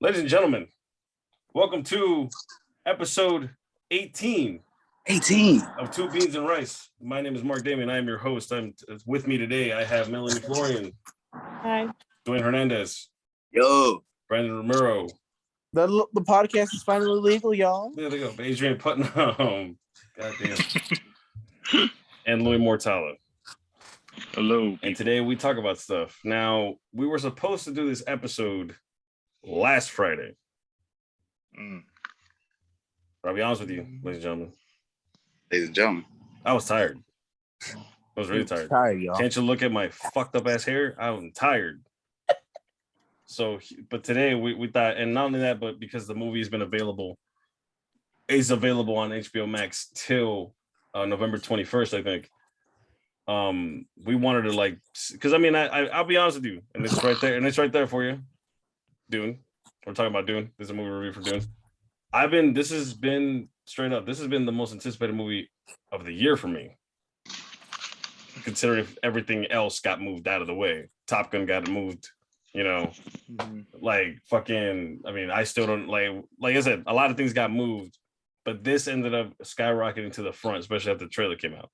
Ladies and gentlemen, welcome to episode 18 of 2Beans and Rice. My name is Marc Damian. I am your host. With me today. I have Melanie Florian. Hi. Dwayne Hernandez. Yo. Brandon Romero. The podcast is finally legal, y'all. There they go. Adrian Putnam. Goddamn. And Louis Mortala. Hello. People. And today we talk about stuff. Now, we were supposed to do this episode last Friday. I'll be honest with you, ladies and gentlemen. Ladies and gentlemen. I was tired. I was really tired. Y'all. Can't you look at my fucked up ass hair? I'm tired. So, but today we thought, and not only that, but because the movie has been available, is available on HBO Max till November 21st, I think. We wanted to because I mean, I'll be honest with you, and it's right there, and it's right there for you. Dune. We're talking about Dune. This is a movie review for Dune. This has been straight up. This has been the most anticipated movie of the year for me. Considering if everything else got moved out of the way. Top Gun got moved, like fucking, I mean, I still don't like I said, a lot of things got moved, but this ended up skyrocketing to the front, especially after the trailer came out.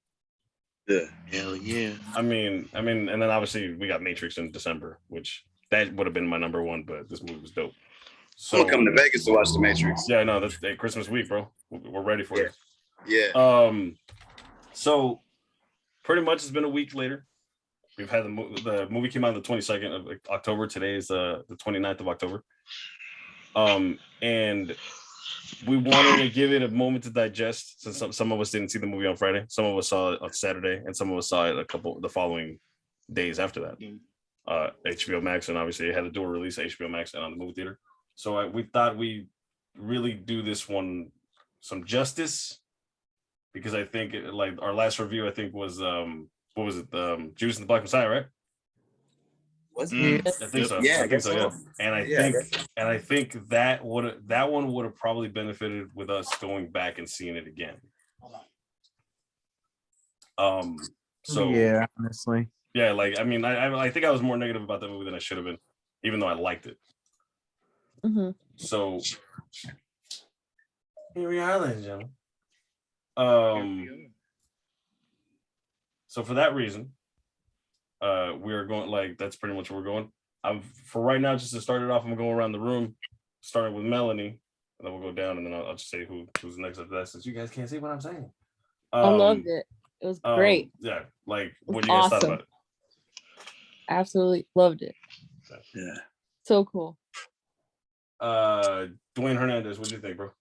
Yeah. Hell yeah. I mean, and then obviously we got Matrix in December, which that would have been my number one, but this movie was dope. So I'm coming to Vegas to watch The Matrix. Yeah, no, that's Christmas week, bro. We're ready for it. Yeah. So pretty much it's been a week later. We've had the movie came out on the 22nd of October. Today is the 29th of October. And we wanted to give it a moment to digest, since some of us didn't see the movie on Friday. Some of us saw it on Saturday, and some of us saw it the following days after that. HBO Max, and obviously it had a dual release at HBO Max and on the movie theater. So we thought we really do this one some justice, because I think like our last review, I think was what was it? Judas and the Black Messiah, right? Was it? I think so. Yeah, I think so. Yeah. And I think that one would have probably benefited with us going back and seeing it again. So yeah, honestly. Yeah, like I mean, I think I was more negative about that movie than I should have been, even though I liked it. Mm-hmm. So here we are, ladies and gentlemen. So for that reason, we are going that's pretty much where we're going. For right now, just to start it off, I'm going around the room, starting with Melanie, and then we'll go down, and then I'll just say who's next after that, since you guys can't see what I'm saying. I loved it. It was great. Yeah, like what do you guys thought about it? Absolutely loved it. Yeah. So cool. Dwayne Hernandez, what do you think, bro?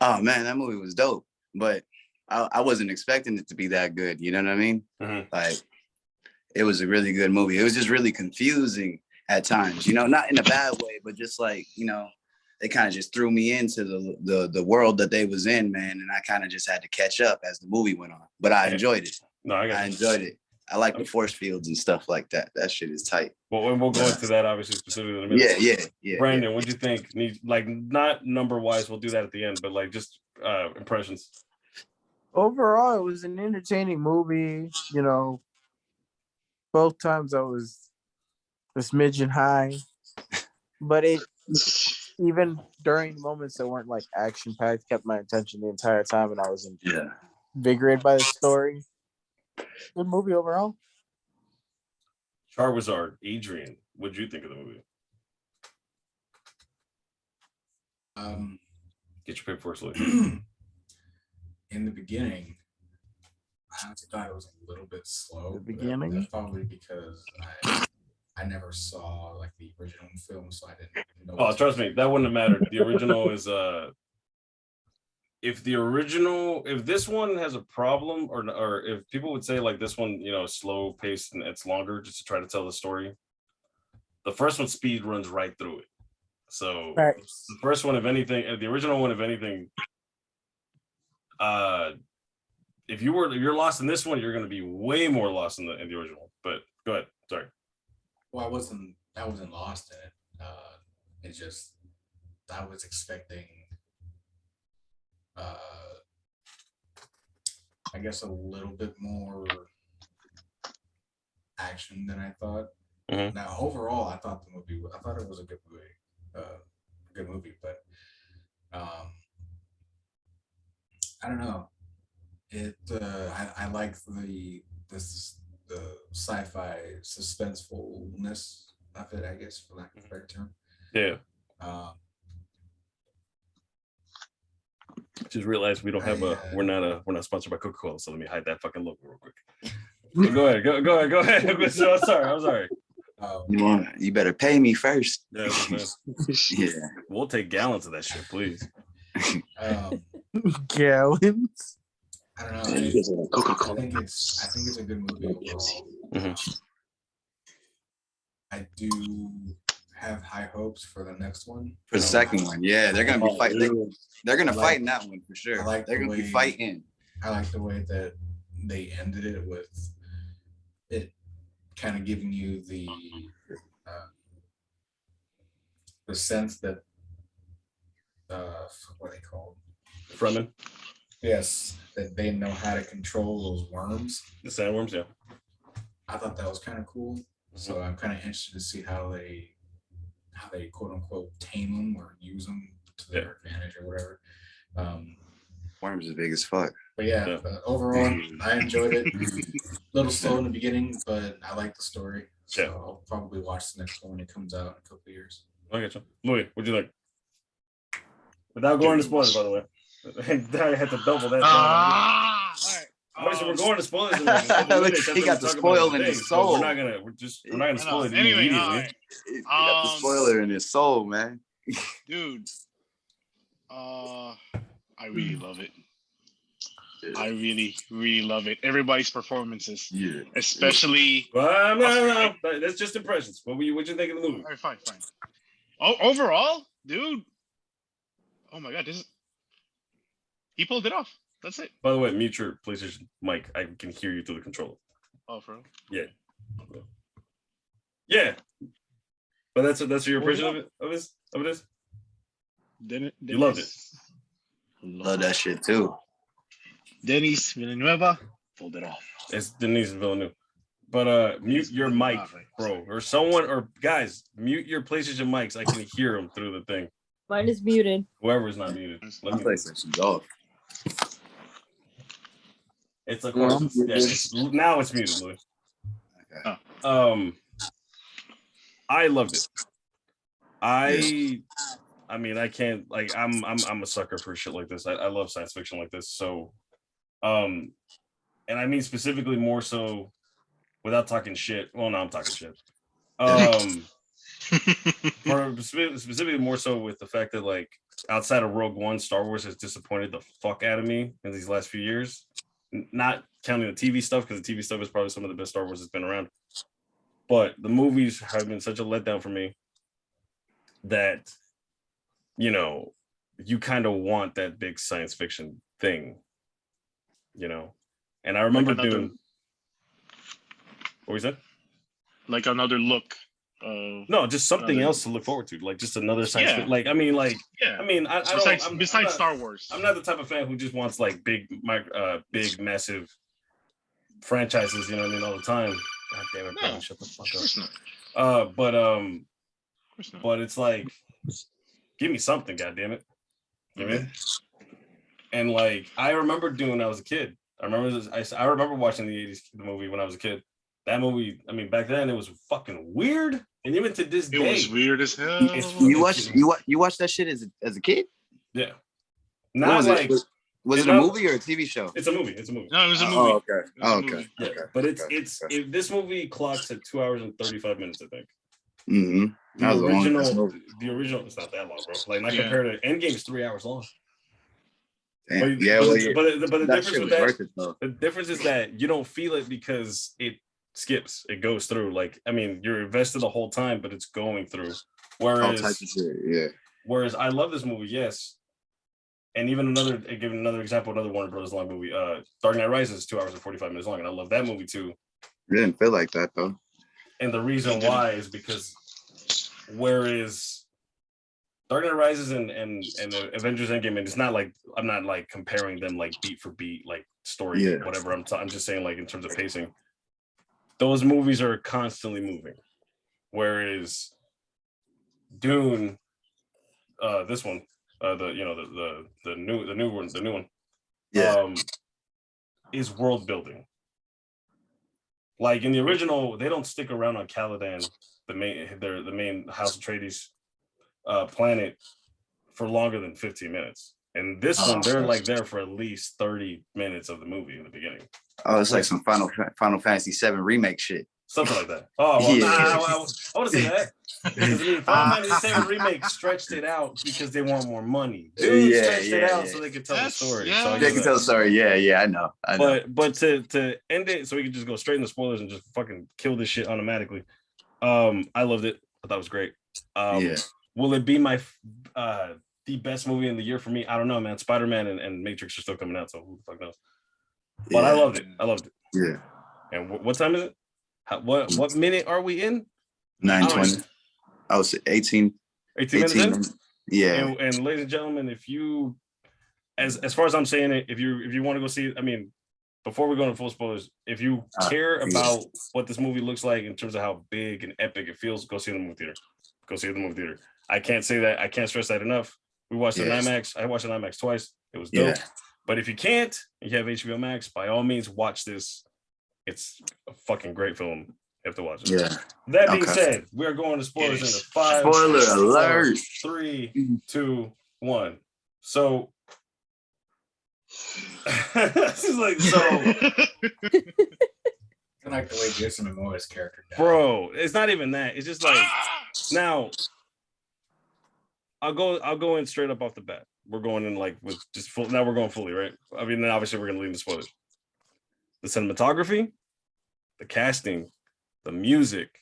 Oh man, that movie was dope, but I wasn't expecting it to be that good. You know what I mean? Mm-hmm. Like, it was a really good movie. It was just really confusing at times, not in a bad way, but just like, they kind of just threw me into the world that they was in, man. And I kind of just had to catch up as the movie went on, but I enjoyed it. No, I enjoyed it. I like the force fields and stuff like that. That shit is tight. Well, we'll go into that obviously specifically in a minute. Yeah. Brandon, what'd you think? Like, not number wise, we'll do that at the end, but like just impressions. Overall, it was an entertaining movie. Both times I was a smidgen high, but it, even during moments that weren't like action packed, kept my attention the entire time, and I was invigorated by the story. Good movie overall. Charwizard, Adrian, what'd you think of the movie? Get your pick first, Louis. In the beginning, I honestly thought it was a little bit slow. The beginning? That's probably because I never saw like the original film, so I didn't know. Oh, trust me, that wouldn't have mattered. The original is if this one has a problem, or if people would say like this one, slow paced and it's longer just to try to tell the story, the first one speed runs right through it. So The first one, if anything, the original one, if anything, if you're lost in this one, you're going to be way more lost in the original. But go ahead. Sorry. Well, I wasn't lost in it. It's just I was expecting I guess a little bit more action than I thought. Mm-hmm. Now, overall, I thought it was a good movie. I don't know. I like the sci-fi suspensefulness of it, I guess, for lack of a better term. Yeah. Um, Just realized we don't have we're not sponsored by Coca-Cola, so let me hide that fucking logo real quick. Go ahead. Go ahead. So, I'm sorry. You better pay me first. Yeah, Yeah. We'll take gallons of that shit, please. Gallons. I don't know. I think it's a good movie overall. Mm-hmm. I do have high hopes for the next one. For the second one, yeah, they're gonna be fighting. They're gonna fight in that one for sure. They're gonna be fighting. I like the way that they ended it with it kind of giving you the sense that what are they called? Fremen. Yes, that they know how to control those worms. The sandworms, yeah. I thought that was kind of cool. So I'm kind of interested to see how they quote unquote tame them or use them to their advantage or whatever. Worms is big as fuck. But yeah, overall, I enjoyed it. A little slow in the beginning, but I like the story. So I'll probably watch the next one when it comes out in a couple of years. I get you. Louis, what'd you think? Without going to spoilers, by the way. I had to double that. Obviously, we're going to spoilers in like a couple minutes. He got the spoil in his soul. We're not gonna spoil it immediately. He got the spoiler in his soul, man. Dude, I really love it. I really, really love it. Everybody's performances, especially. No. That's just impressions. What you think of the movie? All right, fine. Oh, overall, dude. Oh my God, he pulled it off. That's it. By the way, mute your PlayStation mic. I can hear you through the controller. Oh, for real? Yeah. Yeah. But that's your impression of this? You loved it. Love that shit too. Denis Villanueva pulled it off. It's Denis Villeneuve. But mute your mic, bro. Or someone, or guys, mute your PlayStation mics. I can hear them through the thing. Mine is muted. Whoever's not muted. My PlayStation's off. It's like now it's muted, Louis. Okay. I loved it. I mean, I can't I'm a sucker for shit like this. I love science fiction like this. So and I mean specifically more so without talking shit. Well, no, I'm talking shit. Specifically more so with the fact that like outside of Rogue One, Star Wars has disappointed the fuck out of me in these last few years. Not counting the TV stuff, because the TV stuff is probably some of the best Star Wars that's been around. But the movies have been such a letdown for me that, you know, you kind of want that big science fiction thing, you know. And I remember doing. What was that? Like another look. No, just something else to look forward to, like just another science fiction. Like, I mean, I don't. Besides Star Wars, I'm not the type of fan who just wants like big, massive franchises. You know what I mean? All the time. God damn it, bro! Shut the fuck up. But it's like, give me something, God damn it. You know what I mean? And like, I remember doing when I was a kid. I remember watching the movie when I was a kid. That movie, I mean, back then it was fucking weird, and even to this day, it was weird as hell. You watched that shit as a kid? Yeah. Not like was it a movie or a TV show? It's a movie. No, it was a movie. Okay. Yeah. But this movie clocks at 2 hours and 35 minutes, I think. Mm-hmm. The original, it's not that long, bro. Like not compared to Endgame's 3 hours long. Damn. But the difference with that, the difference is that you don't feel it because it skips, it goes through. Like, I mean, you're invested the whole time, but it's going through. Whereas, all types of shit, yeah. Whereas I love this movie, yes. And even give another example, another Warner Brothers long movie. Dark Knight Rises is 2 hours and 45 minutes long, and I love that movie too. It didn't feel like that though. And the reason why is because whereas Dark Knight Rises and the Avengers Endgame, and it's not like I'm not like comparing them like beat for beat, like story, whatever. I'm just saying like in terms of pacing, those movies are constantly moving. Whereas Dune, this one, the new one, Yeah. is world building. Like in the original, they don't stick around on Caladan, the main House Atreides planet, for longer than 15 minutes. And this one, they're like there for at least 30 minutes of the movie in the beginning. Oh, it's like some Final Fantasy VII remake shit. Something like that. Oh, well, Yeah. I want to say that. Because I mean, Final Fantasy VII remake stretched it out because they want more money. Dune stretched it out so they could tell the story. Yeah. So They can tell the story. Yeah, I know. But to end it, so we can just go straight into spoilers and just fucking kill this shit automatically. I loved it. I thought it was great. Yeah. Will it be my the best movie in the year for me? I don't know, man. Spider-Man and Matrix are still coming out, so who the fuck knows? But I loved it. Yeah. And what time is it? What minute are we in? 9:20. I was 18 minutes in? Yeah. And ladies and gentlemen, if you, as far as I'm saying it, if you want to go see it, I mean, before we go into full spoilers, if you care about what this movie looks like in terms of how big and epic it feels, go see it in the movie theater. Go see it in the movie theater. I can't say that. I can't stress that enough. We watched it in IMAX. I watched it in IMAX twice. It was dope. Yeah. But if you can't, and you have HBO Max, by all means, watch this. It's a fucking great film. You have to watch it. Yeah. That being said, we are going to spoilers in the 5. Spoiler alert. 3, 2, 1. So this is like so. I like the way Jason Momoa's character died. Bro, it's not even that. It's just like now. I'll go in straight up off the bat. We're going in like with just full. Now we're going fully, right? I mean, then obviously we're gonna leave the spoilers. The cinematography, the casting, the music,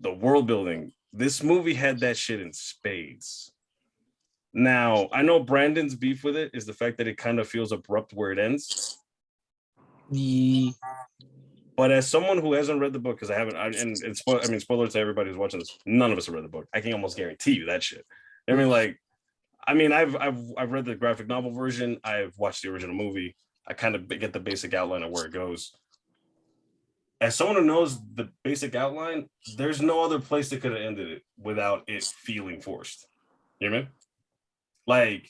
the world building. This movie had that shit in spades. Now, I know Brandon's beef with it is the fact that it kind of feels abrupt where it ends. But as someone who hasn't read the book, because I haven't, spoiler to everybody who's watching this, none of us have read the book. I can almost guarantee you that shit. I've read the graphic novel version. I've watched the original movie. I kind of get the basic outline of where it goes. As someone who knows the basic outline, there's no other place that could have ended it without it feeling forced. You know what I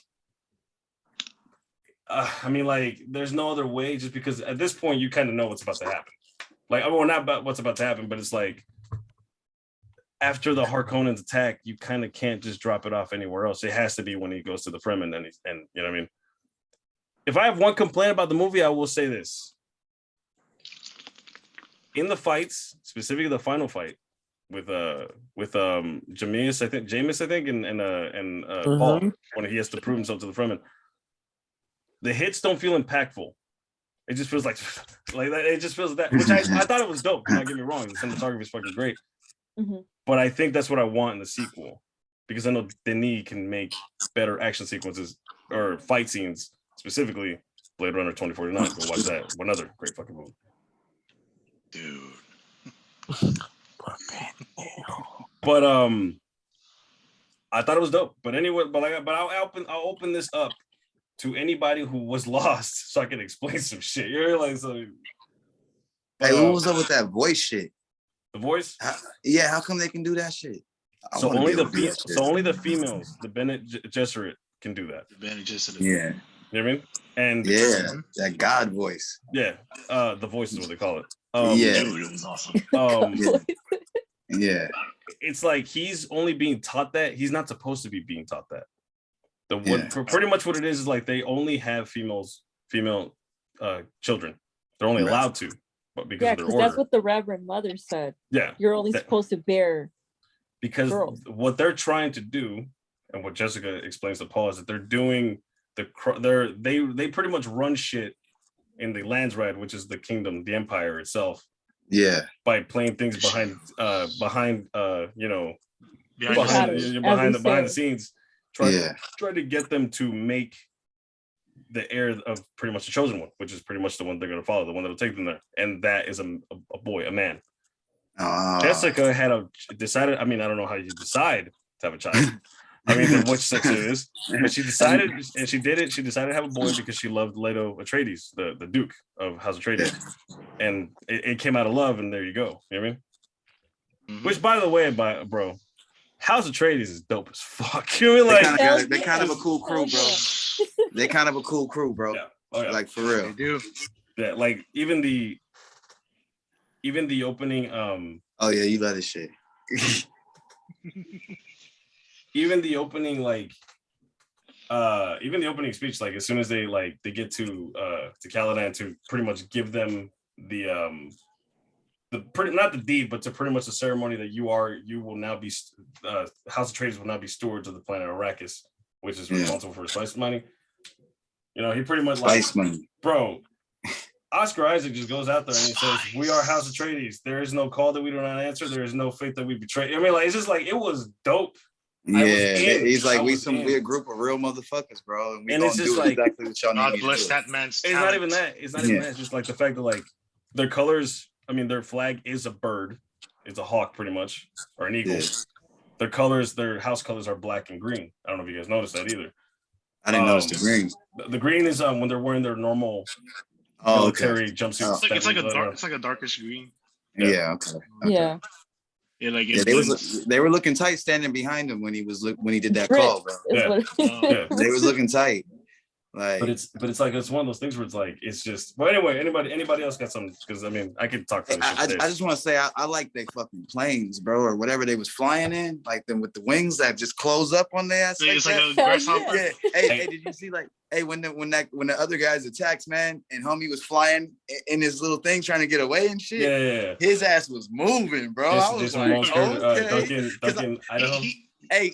mean? There's no other way, just because at this point you kind of know what's about to happen. Not about what's about to happen, but it's like after the Harkonnens attack, you kind of can't just drop it off anywhere else. It has to be when he goes to the Fremen, and you know what I mean? If I have one complaint about the movie, I will say this. In the fights, specifically the final fight with Jameis, I think, and Paul, when he has to prove himself to the Fremen, the hits don't feel impactful. It just feels like that. It just feels that, which I thought it was dope. Do not get me wrong. The cinematography is fucking great. Mm-hmm. But I think that's what I want in the sequel, because I know Denis can make better action sequences or fight scenes, specifically Blade Runner 2049. Go watch that. Another great fucking movie. Dude. But I thought it was dope. But anyway, I'll open this up to anybody who was lost so I can explain some shit. You're like, so. Hey, what was up with that voice shit? The voice? How come they can do that shit? So only the females, the Bene Gesserit, can do that. The Bene Gesserit. Yeah. You know what I mean? And that God voice. Yeah, the voice is what they call it. Dude, it was awesome. Yeah. It's like he's only being taught that. He's not supposed to be being taught that. Pretty much what it is like they only have female children. They're only allowed to, but because of their order. That's what the Reverend Mother said. Yeah, you're only supposed to bear because girls. What they're trying to do, and what Jessica explains to Paul, is that they're doing they pretty much run shit in the Landsrad, which is the kingdom, the empire itself. Yeah, by playing things behind the scenes. Try to get them to make the heir of pretty much the chosen one, which is pretty much the one they're going to follow, the one that'll take them there, and that is a boy, a man. Jessica had decided. I mean, I don't know how you decide to have a child. I mean, which sex it is, but she decided, and she did it. She decided to have a boy because she loved Leto Atreides, the Duke of House Atreides, and it came out of love. And there you go. You know what I mean? Mm-hmm. Which, by the way, bro, House of Atreides is dope as fuck. You know what I mean? Like, They're kind of a cool crew, bro. They kind of a cool crew, bro. yeah. Oh, yeah. Like for real. They do. Yeah, like even the opening Oh yeah, you love this shit. even the opening even the opening speech, like as soon as they get to Caladan to pretty much give them not the deed, but to pretty much the ceremony that you will now be House of Atreides will now be stewards of the planet Arrakis, which is responsible for spice mining. You know, he pretty much spice money, bro. Oscar Isaac just goes out there and he says, "We are House of Atreides. There is no call that we do not answer. There is no fate that we betray." I mean, like it's just like it was dope. Yeah, he's like we're a group of real motherfuckers, bro, and we gonna do like, exactly what y'all God need bless to do. that man's It's not even that. It's not even that. It's just like the fact that like their colors. I mean, their flag is a bird. It's a hawk, pretty much, or an eagle. Yeah. Their colors, their house colors are black and green. I don't know if you guys noticed that either. I didn't notice the green. The green is when they're wearing their normal military jumpsuits. It's like a darkish green. Yeah. Okay. Yeah. Yeah, like they were looking tight standing behind him when he did that call, bro. Yeah. They was looking tight. Like, but it's like it's one of those things where it's like it's just. But anyway, anybody else got something? Because I mean, I could talk. I just want to say I like they fucking planes, bro, or whatever they was flying in, like them with the wings that just close up on their ass. It's like a grasshopper. Yeah. Hey, did you see when the other guys attacked, man, and homie was flying in his little thing trying to get away and shit. Yeah. His ass was moving, bro. I was like, okay. Duncan, Idaho. Hey,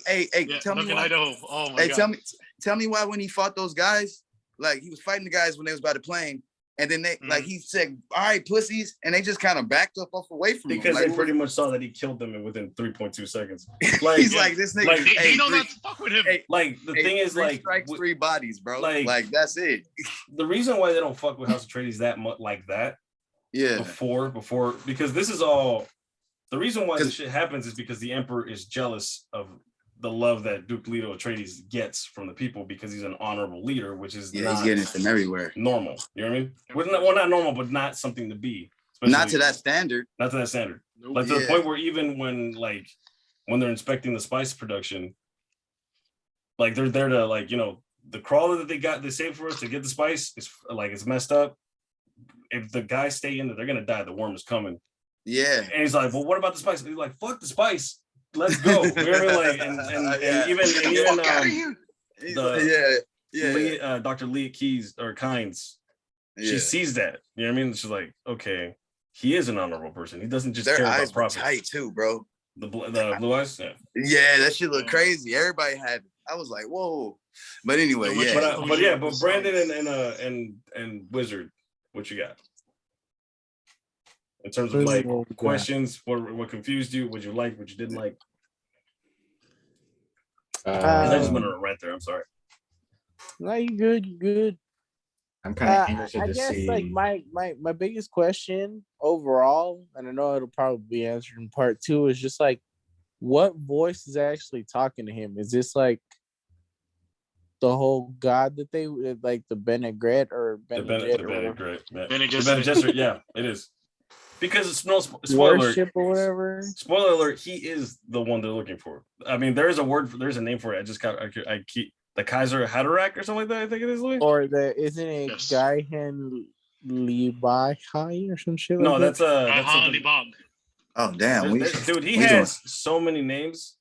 tell me why. Idaho. Oh my God. Tell me why when he fought those guys, like he was fighting the guys when they was by the plane, and then they like he said, "All right, pussies," and they just kind of backed up off away from him. Because they pretty much saw that he killed them within 3.2 seconds. Like he's like this nigga. Like, they know not to fuck with him. Like the thing is, like strikes, 3 bodies, bro. Like that's it. The reason why they don't fuck with House of Atreides that much like that, before because this is all the reason why this shit happens is because the Emperor is jealous of the love that Duke Leto Atreides gets from the people because he's an honorable leader, which is he's getting it from everywhere. Normal, you know what I mean? Well, not normal, but not something to be. Not to that standard. Not to that standard. Nope. Like to the point where even when they're inspecting the spice production, like they're there to like the crawler that they saved for us to get the spice is like it's messed up. If the guys stay in there, they're gonna die. The worm is coming. Yeah. And he's like, well, what about the spice? And he's like, fuck the spice. Let's go. You know what I mean? And even Dr. Leah Kynes, she sees that. You know what I mean? She's like, okay, he is an honorable person. He doesn't just care about profit. Tight too, bro. The blue eyes, yeah, that shit look crazy. Everybody had. I was like, whoa. But anyway, but Brandon and Wizard, what you got? In terms of like questions, what confused you, what you liked, what you didn't like. I just went on a rant there. I'm sorry. No, you good. You good. I'm kind of interested I to guess see. like my biggest question overall, and I know it'll probably be answered in part 2, is just like, what voice is actually talking to him? Is this like the whole god that they like the Bene Gesserit or Bene Gesserit? Yeah, it is. Because it's no spoiler worship or whatever. Spoiler alert, he is the one they're looking for. I mean, there's a name for it. I keep the Kaiser Haderach or something like that. I think it is. Louis? Or isn't it Gaihan Libai or some shit? No, like that's something. Oh damn, dude, he has so many names.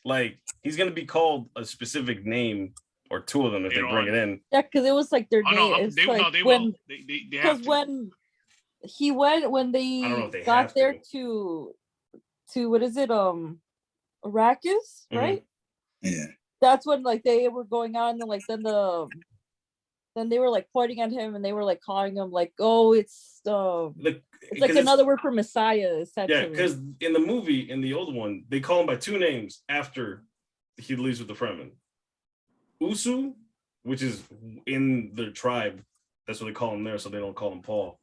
Like he's gonna be called a specific name or 2 of them if they bring it in. Yeah, because it was like their name. No, it's they like when he went when they got there to what is it Arrakis, right? Yeah. That's when like they were going on and like then they were like pointing at him and they were like calling him like, oh, it's like another word for Messiah, essentially. Yeah, because in the movie, in the old one, they call him by 2 names after he leaves with the Fremen. Usu, which is in their tribe, that's what they call him there, so they don't call him Paul.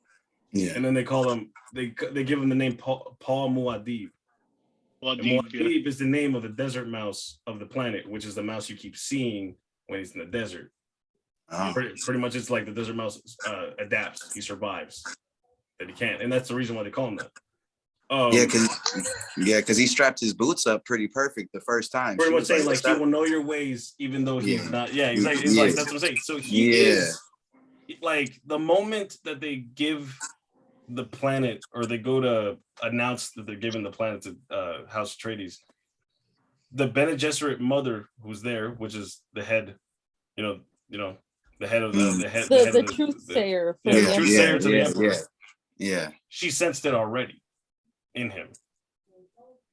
Yeah. And then they call him, they give him the name Paul Muad'Dib. Muad'Dib is the name of the desert mouse of the planet, which is the mouse you keep seeing when he's in the desert. Oh. Pretty much it's like the desert mouse adapts, he survives, that he can't. And that's the reason why they call him that. Yeah, because he strapped his boots up pretty perfect the first time. Pretty much saying like he will know your ways, even though he's not. Yeah, exactly. It's like that's what I'm saying. So he is like the moment that they give the planet, or they go to announce that they're giving the planet to House Atreides, the Bene Gesserit mother who's there, which is the head, the head of the truth sayer. The truth sayer to the Emperor. Yeah. She sensed it already in him.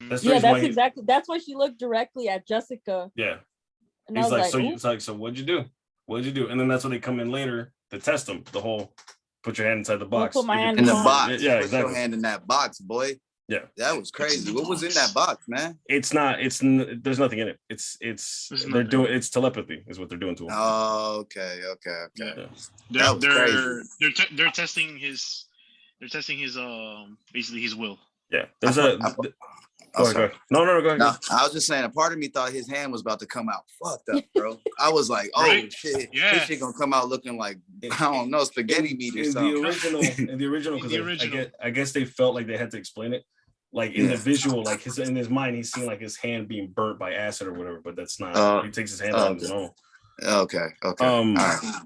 That's exactly. That's why she looked directly at Jessica. Yeah. And he's I was so what'd you do? What'd you do? And then that's when they come in later to test him. The whole put your hand inside the box. Put my hand in the box. Yeah, exactly. Put your hand in that box, boy. Yeah. That was crazy. What was in that box, man? There's nothing in it. It's telepathy is what they're doing to him. Oh, okay. Yeah. They're testing his basically his will. Yeah. There's go ahead. No, go ahead. No, I was just saying, a part of me thought his hand was about to come out fucked up, bro. I was like, oh shit, this shit gonna come out looking like, I don't know, spaghetti meat or something. In the original, because I guess they felt like they had to explain it. Like in the visual, like in his mind, he's seeing like his hand being burnt by acid or whatever, but that's not. He takes his hand out his own. Okay. All right.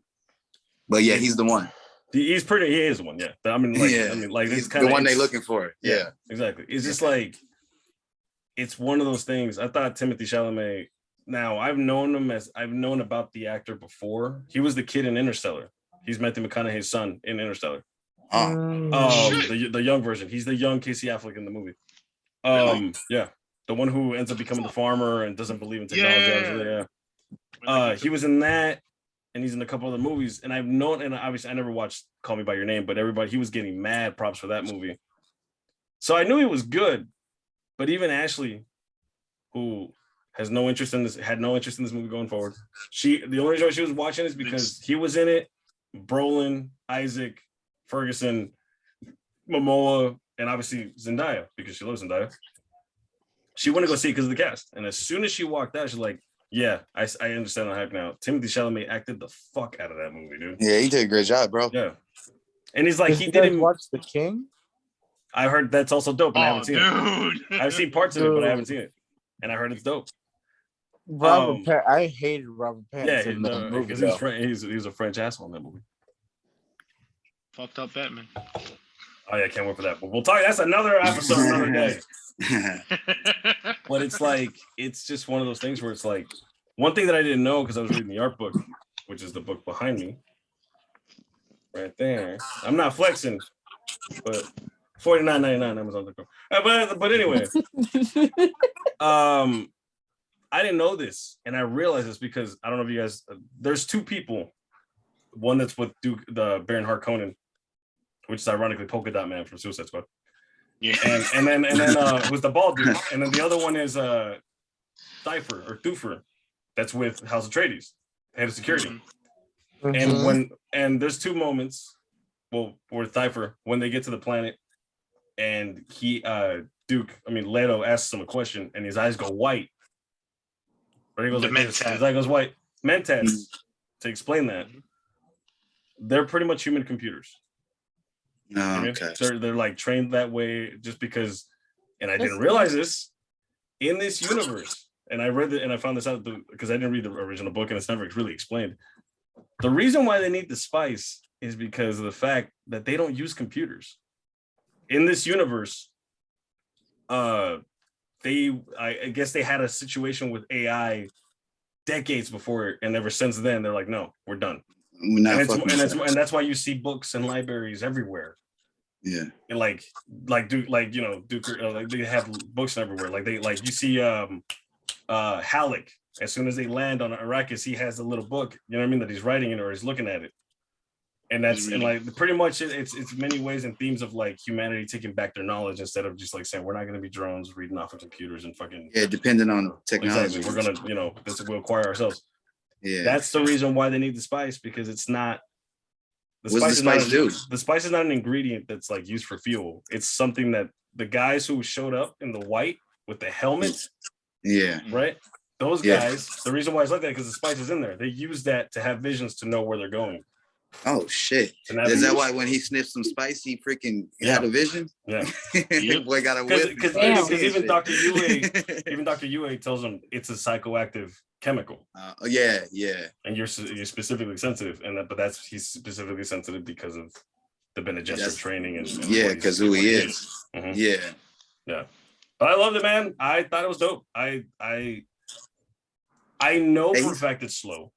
But yeah, he's the one. He is the one. Yeah. I mean, he's the one they're looking for. Yeah, exactly. It's just like, it's one of those things. I thought Timothée Chalamet. Now I've known about the actor before. He was the kid in Interstellar. He's Matthew McConaughey's son in Interstellar. The young version. He's the young Casey Affleck in the movie. Yeah, the one who ends up becoming the farmer and doesn't believe in technology. Yeah. He was in that, and he's in a couple other movies. And I've known, and obviously I never watched Call Me by Your Name, but he was getting mad props for that movie. So I knew he was good, but even Ashley, who had no interest in this movie going forward. The only reason she was watching is because he was in it. Brolin, Isaac, Ferguson, Momoa, and obviously Zendaya, because she loves Zendaya. She wanted to go see it because of the cast. And as soon as she walked out, she's like, yeah, I understand the hype now. Timothée Chalamet acted the fuck out of that movie, dude. Yeah, he did a great job, bro. Yeah. And he's like, he didn't watch The King. I heard that's also dope, and I haven't seen it. I've seen parts of it, but I haven't seen it. And I heard it's dope. I hated Robert Pattinson. Yeah, because he's a French asshole in that movie. Fucked up Batman. Oh yeah, I can't wait for that. But we'll talk. That's another episode, another day. But it's just one of those things where it's like, one thing that I didn't know because I was reading the art book, which is the book behind me, right there. I'm not flexing, but $49.99 Amazon.com. But anyway, I didn't know this, and I realized this because I don't know if you guys. There's two people. One that's with the Baron Harkonnen, which is ironically Polka Dot Man from Suicide Squad. Yeah. And then was the bald dude, and then the other one is Thufir, that's with House Atreides, head of security. Mm-hmm. And there's two moments, where Thufir, when they get to the planet, and Leto asks him a question, and his eyes go white. Or he goes like this. His eye goes white. Mentats, to explain that, they're pretty much human computers. Okay. They're like trained that way just because, and I didn't realize this in this universe. And I read it and I found this out because I didn't read the original book and it's never really explained. The reason why they need the spice is because of the fact that they don't use computers. In this universe, I guess they had a situation with AI decades before, and ever since then they're like, no, we're done. And that's why you see books and libraries everywhere. Yeah, and they have books everywhere. You see Halleck, as soon as they land on Arrakis, he has a little book. You know what I mean? That he's writing it or he's looking at it. And that's pretty much it's many ways and themes of like humanity taking back their knowledge instead of just like saying we're not going to be drones reading off of computers and fucking depending on technology. Exactly. We're gonna we'll acquire ourselves. Yeah, that's the reason why they need the spice, because it's not. What does the spice do? The spice is not an ingredient that's like used for fuel. It's something that the guys who showed up in the white with the helmet, right? Those guys. The reason why it's like that because the spice is in there. They use that to have visions to know where they're going. Oh shit! Is that why when he sniffed some spice, he freaking had a vision? Yeah. Boy got a whiff. Because even Dr. Yue tells him it's a psychoactive chemical. Yeah. And you're specifically sensitive, but he's specifically sensitive because of the Bene Gesserit training and because who he is. Mm-hmm. Yeah. But I loved it, man. I thought it was dope. I know for a fact it's slow.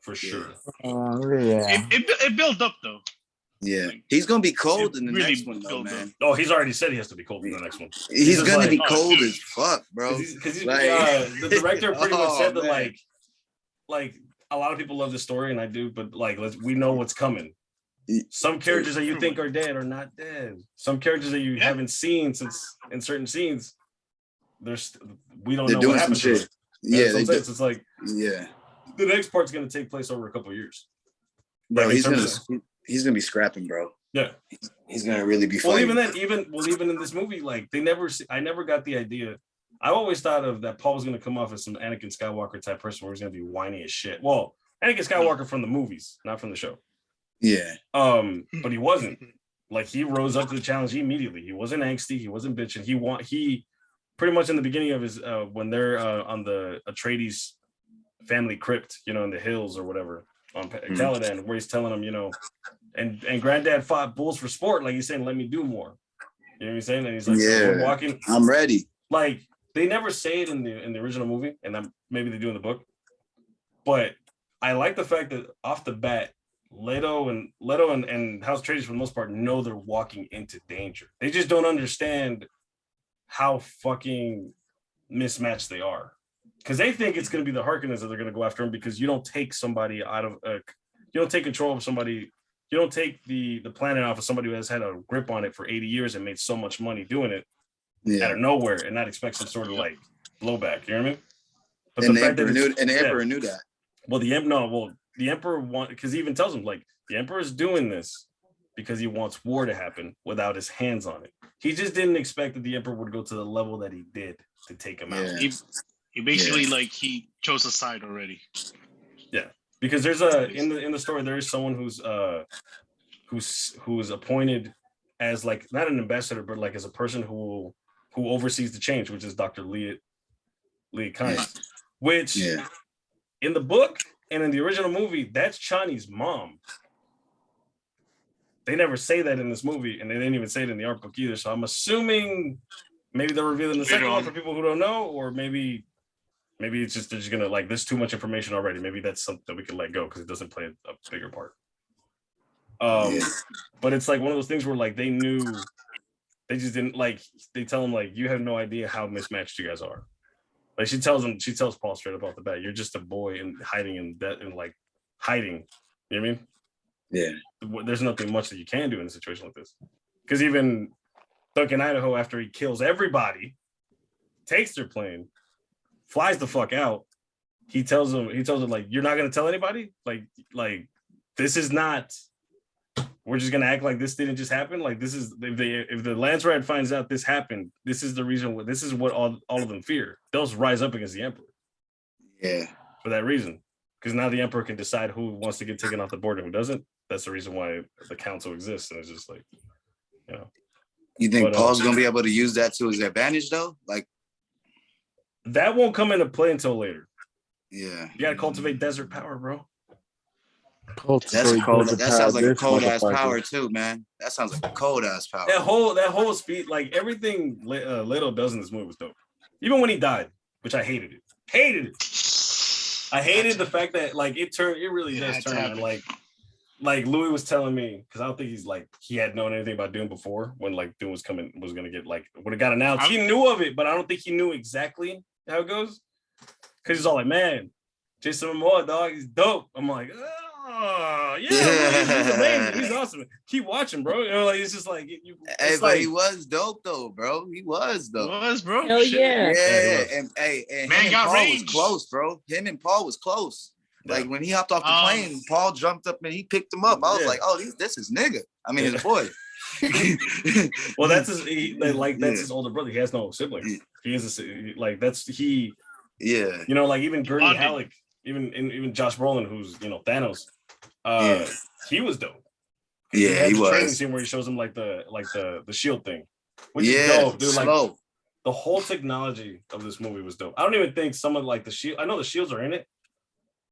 For sure. It built up though. Yeah, he's gonna be cold in the next one, though, man. Oh, he's already said he has to be cold in the next one. He's gonna be cold as fuck, bro. Because the director pretty much said that like a lot of people love the story, and I do, but like we know what's coming. Some characters that you think are dead are not dead. Some characters that you haven't seen since in certain scenes, we don't know what happened to them. Yeah, it's like the next part's gonna take place over a couple of years. Bro, he's gonna be scrapping, bro. Yeah, he's gonna really be fighting. Even in this movie, like I never got the idea. I always thought of that Paul was gonna come off as some Anakin Skywalker type person where he's gonna be whiny as shit. Well, Anakin Skywalker from the movies, not from the show. Yeah. But he wasn't. Like he rose up to the challenge immediately. He wasn't angsty. He wasn't bitching. He pretty much in the beginning of his when they're on the Atreides family crypt, in the hills or whatever on Caladan, where he's telling him, and Granddad fought bulls for sport, like he's saying, let me do more. You know what I'm saying? And he's like, we're walking. I'm ready. Like they never say it in the original movie, and maybe they do in the book. But I like the fact that off the bat, Leto and House Atreides for the most part know they're walking into danger. They just don't understand how fucking mismatched they are. Because they think it's going to be the Harkonnens that they're going to go after him, because you don't take somebody out of you don't take control of somebody, you don't take the planet off of somebody who has had a grip on it for 80 years and made so much money doing it out of nowhere and not expect some sort of like blowback. You know what I mean? But the Emperor knew that. Well, the Emperor because he even tells him, like, the Emperor is doing this because he wants war to happen without his hands on it. He just didn't expect that the Emperor would go to the level that he did to take him out. He basically he chose a side already. Yeah, because there's in the story there is someone who's appointed as like not an ambassador but like as a person who oversees the change, which is Dr. Leah Kynes, which in the book and in the original movie that's Chani's mom. They never say that in this movie, and they didn't even say it in the art book either. So I'm assuming maybe they're revealing the second one for people who don't know, or maybe it's just they're just gonna like there's too much information already. Maybe that's something that we can let go because it doesn't play a bigger part. But it's like one of those things where like they knew, they just didn't like. They tell him like you have no idea how mismatched you guys are. Like she tells Paul straight up off the bat, you're just a boy and hiding in that and like hiding. You know what I mean? Yeah. There's nothing much that you can do in a situation like this. Because even Duncan Idaho, after he kills everybody, takes their plane, flies the fuck out. He tells him like, you're not gonna tell anybody? Like this is not, we're just gonna act like this didn't just happen. Like this is if the Lance Rat finds out this happened, this is the reason this is what all of them fear. They'll rise up against the Emperor. Yeah. For that reason. Because now the Emperor can decide who wants to get taken off the board and who doesn't. That's the reason why the council exists. And it's just like, You think Paul's gonna be able to use that to his advantage though? Like that won't come into play until later. Yeah. You gotta cultivate desert power, bro. That's cold. That sounds like a cold ass power too, man. That sounds like a cold ass power. That whole speed, like everything Leto does in this movie was dope. Even when he died, which I hated it. I hated the fact that like it really does turn. And like Louis was telling me, because I don't think he had known anything about Dune before when like Dune was gonna get like when it got announced. He knew of it, but I don't think he knew exactly how it goes. Cause he's all like, man, Jason Momoa, dog, he's dope. I'm like, oh yeah, he's amazing, he's awesome. Keep watching, bro. Like it's just like but he was dope though, bro. He was though. He was, bro. Hell yeah. Yeah, and man, Paul was close, bro. Him and Paul was close. Like when he hopped off the plane, Paul jumped up and he picked him up. I was like, oh, this is nigga. I mean, his boy. Well, that's his older brother. He has no siblings. He is Yeah. Like even Gurney Halleck, even Josh Brolin, who's Thanos. He was dope. Yeah, he the training was. scene where he shows him like the shield thing, which is dope, dude. Like the whole technology of this movie was dope. I don't even think some of like the shield. I know the shields are in it.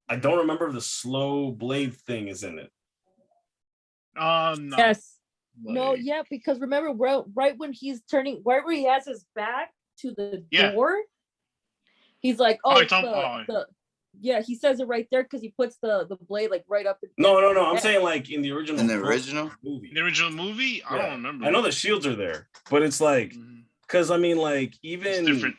I don't remember if the slow blade thing is in it. No. Yes. No, yeah, because remember, right when he's turning, right where he has his back to the door, he's like, yeah, he says it right there because he puts the blade like right up. No. I'm saying like in the original. In the original movie. The original movie, I don't remember. I know the shields are there, but it's like, because I mean, like even it's different.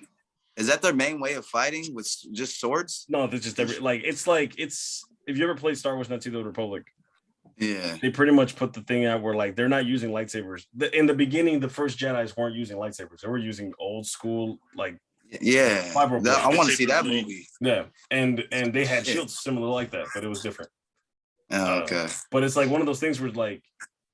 Is that their main way of fighting with just swords? No, they're just it's if you ever played Star Wars: Knights of the Republic. Yeah, they pretty much put the thing out where like they're not using lightsabers. In the beginning, the first Jedis weren't using lightsabers; they were using old school like. Yeah, I want to see that movie. Yeah, and they had shields similar like that, but it was different. Oh, okay, but it's like one of those things where like.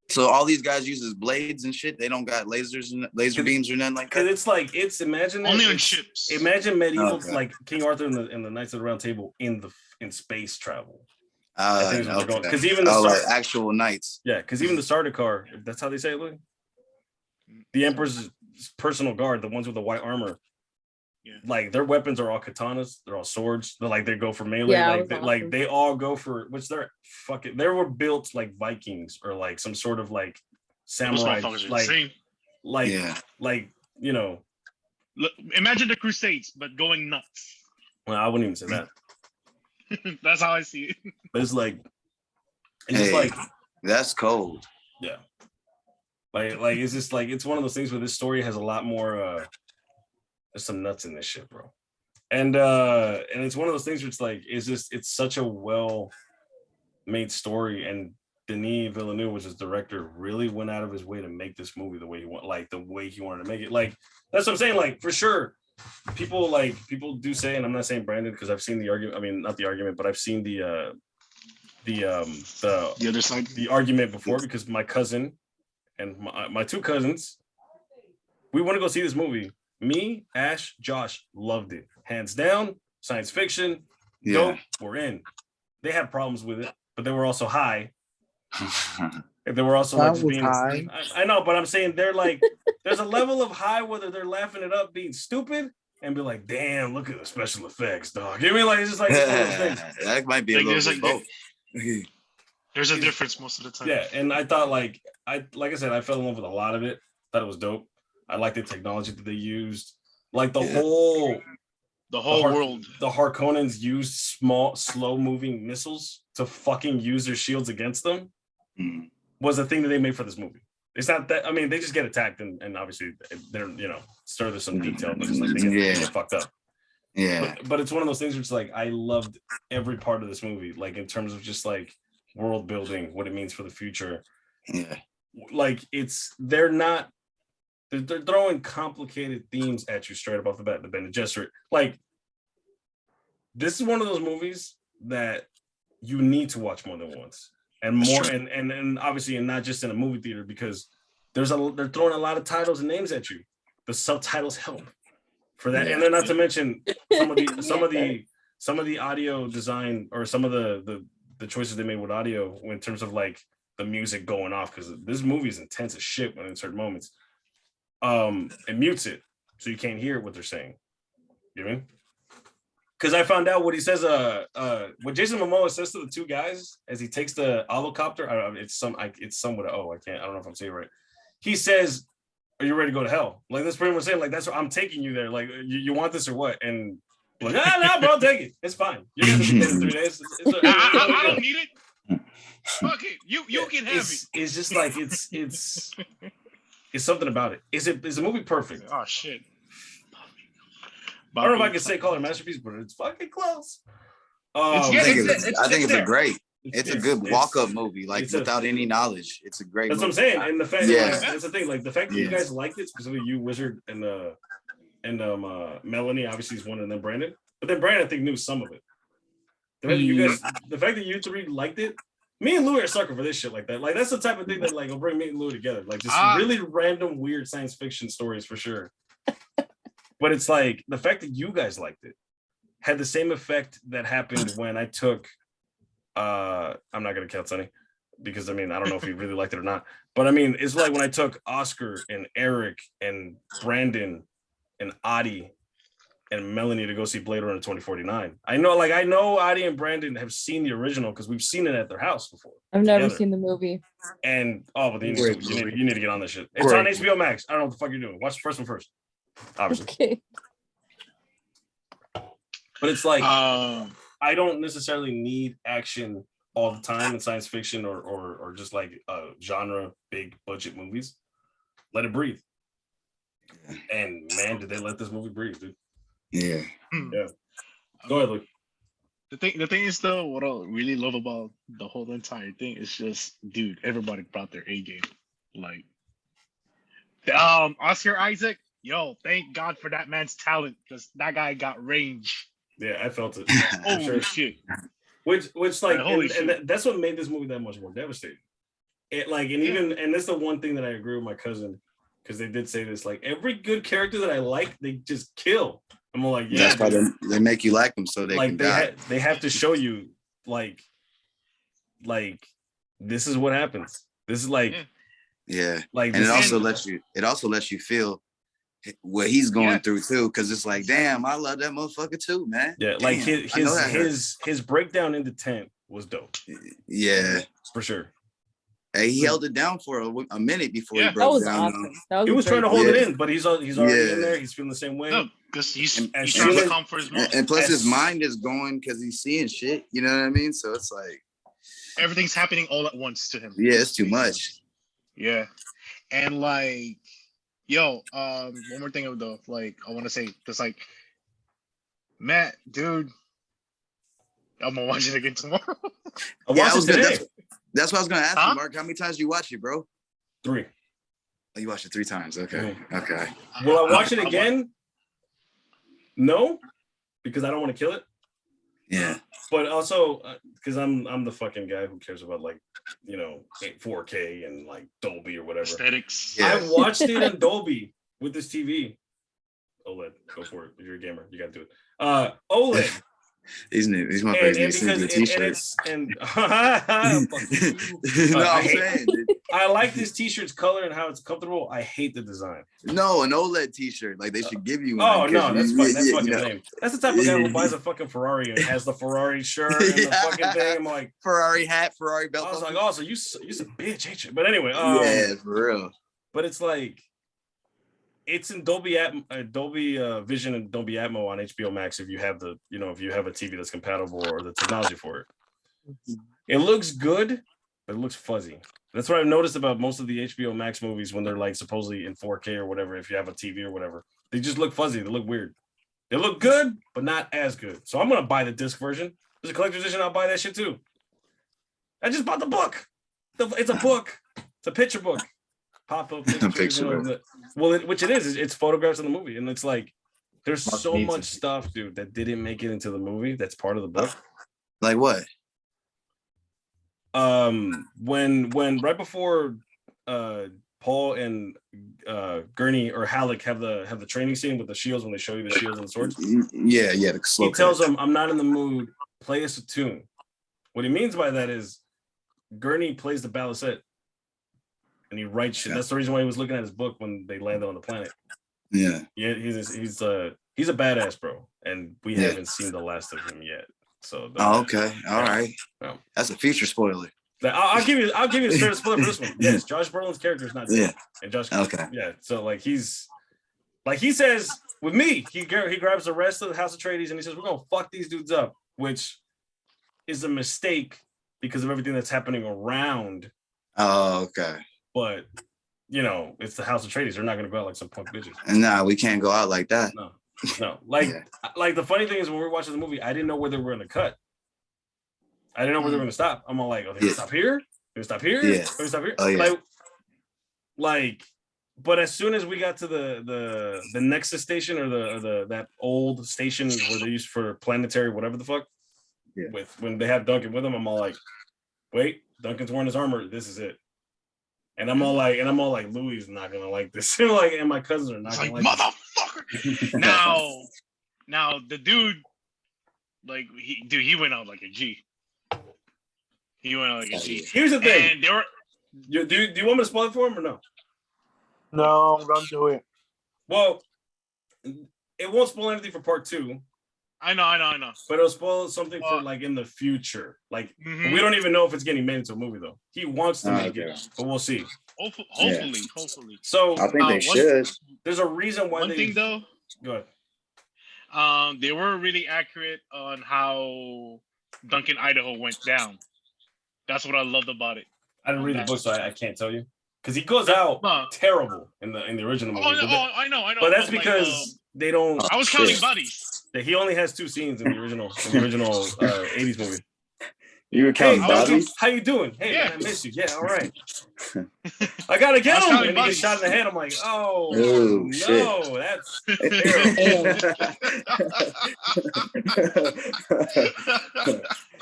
So all these guys uses blades and shit. They don't got lasers and laser beams or nothing like that. Because it's imagine only on ships. Imagine medieval like King Arthur and the Knights of the Round Table in space travel. Because even the like actual knights. Yeah, because even the Sardaukar, if that's how they say it, Louis? The Emperor's personal guard, the ones with the white armor. Yeah. Like their weapons are all katanas, they're all swords. They're like they go for melee, like they all go for which they're fucking. They were built like Vikings or like some sort of like samurai, like you know. Look, imagine the Crusades, but going nuts. Well, I wouldn't even say that. That's how I see it. But it's like, just like that's cold. Yeah, like it's just like it's one of those things where this story has a lot more. There's some nuts in this shit, bro. And it's one of those things where it's like, it's such a well-made story. And Denis Villeneuve, which is director, really went out of his way to make this movie the way he wanted to make it. Like, that's what I'm saying. Like, for sure, people do say, and I'm not saying Brandon, because I've seen the argument. I mean, not the argument, but I've seen the other side, the argument before, because my cousin and my two cousins, we want to go see this movie. Me, Ash, Josh loved it. Hands down, science fiction. Dope, we're in. They had problems with it, but they were also high. If they were also like just being high. I know, but I'm saying they're like, there's a level of high whether they're laughing it up, being stupid, and be like, damn, look at the special effects, dog. You know what I mean? Like, it's just like that might be like, a little bit both. There's a difference most of the time. Yeah, and I thought like I said, I fell in love with a lot of it. Thought it was dope. I like the technology that they used. Like the whole world. The Harkonnens used small, slow-moving missiles to fucking use their shields against them. Was a thing that they made for this movie. It's not that, I mean, they just get attacked and obviously they're, there's some detail, but just like they get fucked up. Yeah. But it's one of those things where it's like, I loved every part of this movie, like in terms of just like world building, what it means for the future. Yeah. Like they're throwing complicated themes at you straight up off the bat. The Bene Gesserit, like, this is one of those movies that you need to watch more than once, and more, and obviously, and not just in a movie theater, because they're throwing a lot of titles and names at you. The subtitles help for that, and then not to mention some of the audio design or some of the choices they made with audio in terms of like the music going off, because this movie is intense as shit when in certain moments. It mutes it so you can't hear what they're saying. You know what I mean? Because I found out what he says. What Jason Momoa says to the two guys as he takes the helicopter. I don't know. It's somewhat. I don't know if I'm saying it right. He says, "Are you ready to go to hell?" Like that's pretty much saying, like, that's what I'm taking you there. Like, you want this or what? And like, nah, bro, take it. It's fine. You're gonna be there in 3 days. I don't need it. Fuck it. You can have it. It's just like it's something about it. Is the movie perfect? Oh shit. I don't know if I can call it a masterpiece, but it's fucking close. I think it's a good walk-up movie, like without any knowledge. It's a great movie. That's what I'm saying. And the fact that's the thing, like the fact that you guys liked it, specifically you, Wizard, and Melanie, obviously is one, and then Brandon. But then Brandon, I think, knew some of it. The fact that you three liked it, me and Louis are sucker for this shit like that. Like that's the type of thing that like will bring me and Louis together. Like just really random, weird science fiction stories for sure. But it's like the fact that you guys liked it had the same effect that happened when I took I'm not gonna count Sonny because I mean I don't know if he really liked it or not. But I mean, it's like when I took Oscar and Eric and Brandon and Adi and Melanie to go see Blade Runner 2049. I know Adi and Brandon have seen the original because we've seen it at their house before. I've never seen the movie. And but you need to get on this shit. It's on HBO Max. I don't know what the fuck you're doing. Watch the first one first, obviously. Okay. But it's like I don't necessarily need action all the time in science fiction or just like genre big budget movies. Let it breathe. And man, did they let this movie breathe, dude? Yeah. Yeah. Go ahead, Luke. The thing is though, what I really love about the whole entire thing is just, dude, everybody brought their A game. Like, Oscar Isaac, yo, thank God for that man's talent because that guy got range. Yeah, I felt it. Holy shit. Which like, and that's what made this movie that much more devastating. It like, and even, and that's the one thing that I agree with my cousin because they did say this. Like, every good character that I like, they just kill. I'm like, yeah. That's why they make you like them so they can die. They have to show you like this is what happens. This is like, like, and it also lets you feel what he's going through too, because it's like, damn, I love that motherfucker too, man. Yeah, damn, like his breakdown into 10 was dope. Yeah, for sure. Hey, he held it down for a minute before he broke that was down. Awesome. He was trying to hold it in, but he's already in there. He's feeling the same way. No, because he's trying to come for his mom. And plus, his mind is going because he's seeing shit. You know what I mean? So it's like everything's happening all at once to him. Yeah, it's too much. Yeah, and like, yo, one more thing though, like I want to say, because like, Matt, dude, I'm gonna watch it again tomorrow. That's what I was gonna ask you, Mark. How many times do you watch it, bro? 3. Oh, you watched it 3 times. Okay. Okay. Will I watch it again? No, because I don't want to kill it. Yeah. But also because I'm the fucking guy who cares about 4K and like Dolby or whatever. Aesthetics. Yeah. I watched it in Dolby with this TV. OLED, go for it. If you're a gamer, you gotta do it. OLED. He's my favorite t-shirts. I like this t-shirt's color and how it's comfortable. I hate the design. No, an OLED t-shirt. Like they should give you one. Oh no, that's fucking lame. That's the type of guy who buys a fucking Ferrari and has the Ferrari shirt and the fucking thing. I'm like, Ferrari hat, Ferrari belt. I was like, oh, so you a bitch, ain't you? But anyway, yeah, for real. But it's like, it's in Dolby Vision and Dolby Atmo on HBO Max if you have a TV that's compatible or the technology for it. It looks good, but it looks fuzzy. That's what I've noticed about most of the HBO Max movies when they're like supposedly in 4K or whatever. If you have a TV or whatever, they just look fuzzy. They look weird. They look good, but not as good. So I'm gonna buy the disc version. There's a collector's edition. I'll buy that shit too. I just bought the book. It's a book. It's a picture book. Pop-up pictures, which it is. It's photographs in the movie, and it's like there's so much stuff, dude, that didn't make it into the movie. That's part of the book. Like what? When right before Paul and Gurney or Halleck have the training scene with the shields when they show you the shields and the swords. Yeah. He tells them, "I'm not in the mood. Play us a tune." What he means by that is Gurney plays the balisette. And he writes shit. That's the reason why he was looking at his book when they landed on the planet. Yeah, he's a badass, bro, and we haven't seen the last of him yet. So okay, all right. That's a future spoiler. I'll give you a straight spoiler for this one. Yes, Josh Brolin's character is not dead. Yeah, and Josh. Okay. Yeah, so like he says with me, he grabs the rest of the House Atreides and he says we're gonna fuck these dudes up, which is a mistake because of everything that's happening around. Oh, okay. But it's the House Atreides. They're not gonna go out like some punk bitches. Nah, we can't go out like that. No. Like the funny thing is when we were watching the movie, I didn't know where they were gonna cut. I didn't know where they were gonna stop. I'm all like, oh, they're gonna stop here? They're gonna stop here? Yeah. They're gonna stop here? Oh, yeah. But as soon as we got to the Nexus station or the that old station where they used for planetary whatever the fuck, when they have Duncan with them, I'm all like, wait, Duncan's wearing his armor. This is it. And I'm all like, Louis is not gonna like this. And my cousins are not gonna like motherfucker. now the dude, he went out like a G. He went like a G. Here's the thing. And they were. Do you want me to spoil it for him or no? No, don't do it. Well, it won't spoil anything for part 2. I know. But it'll spoil something for like in the future. Like we don't even know if it's getting made into a movie though. He wants to make it, but we'll see. Hopefully. So I think they should. There's a reason why. One thing though. Go ahead. They were really accurate on how Duncan, Idaho went down. That's what I loved about it. I didn't read the book, so I can't tell you. Because he goes out terrible in the original movie. I know. But that's because they don't. I was counting bodies. He only has 2 scenes in the original 80s movie. You were counting bodies? How you doing? Hey, man, I miss you. Yeah, all right. I gotta get him. And he gets shot in the head. I'm like, oh no, shit. That's terrible.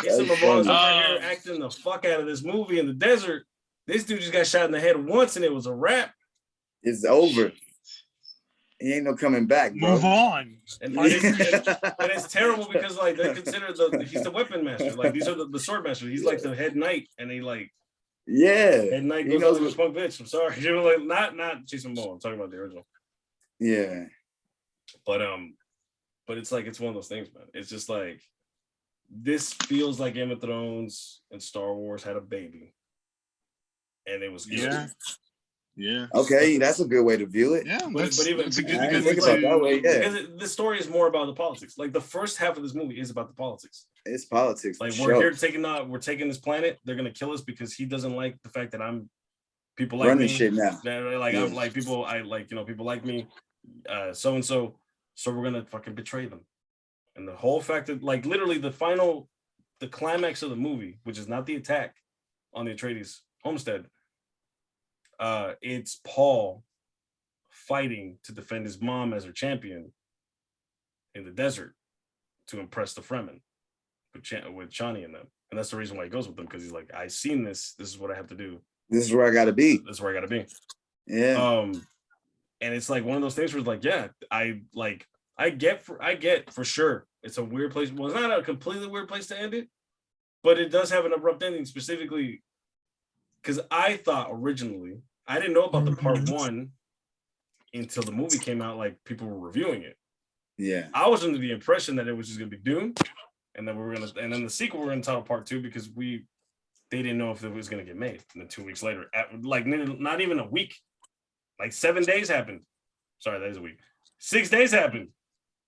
Jason Momoa's over here acting the fuck out of this movie in the desert. This dude just got shot in the head once and it was a wrap. It's over. He ain't no coming back, bro. Move on. And it's terrible because like they consider he's the weapon master. Like these are the sword masters. He's like the head knight, and he like head knight goes over to punk bitch. I'm sorry, you know, like not Jason Momoa. I'm talking about the original. Yeah, but it's like it's one of those things, man. It's just like this feels like Game of Thrones and Star Wars had a baby, and it was good. Yeah. Okay, that's a good way to view it. Yeah, but even because that way, because the story is more about the politics. Like the first half of this movie is about the politics. It's politics. Like we're taking this planet. They're gonna kill us because he doesn't like the fact that people like running me. Shit now. Like I'm like people. I like people like me. So and so. So we're gonna fucking betray them. And the whole fact that like literally the climax of the movie, which is not the attack on the Atreides homestead. It's Paul fighting to defend his mom as her champion in the desert to impress the Fremen with Chani and them. And that's the reason why he goes with them, because he's like, I've seen this. This is what I have to do. This is where I got to be. This is where I got to be. Yeah. And it's like one of those things where it's like, yeah, I get for sure. It's a weird place. Well, it's not a completely weird place to end it, but it does have an abrupt ending specifically. Because I thought originally, I didn't know about the part 1 until the movie came out, like people were reviewing it. Yeah. I was under the impression that it was just gonna be Dune, and then the sequel we're gonna title part 2 because they didn't know if it was gonna get made. And then 2 weeks later, like not even a week, like 7 days happened. Sorry, that is a week. 6 days happened.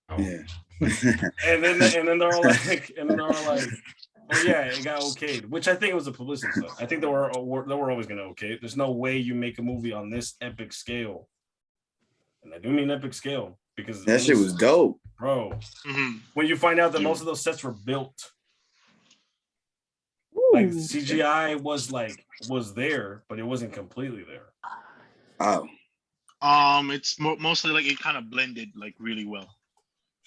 Oh. Yeah. and then they're all like, oh yeah, it got okayed, which I think it was a publicity stuff. I think they were always going to okay it. There's no way you make a movie on this epic scale, and I do mean epic scale because that shit was dope, bro. When you find out that most of those sets were built, like CGI was there, but it wasn't completely there. Oh, it's mostly like it kind of blended like really well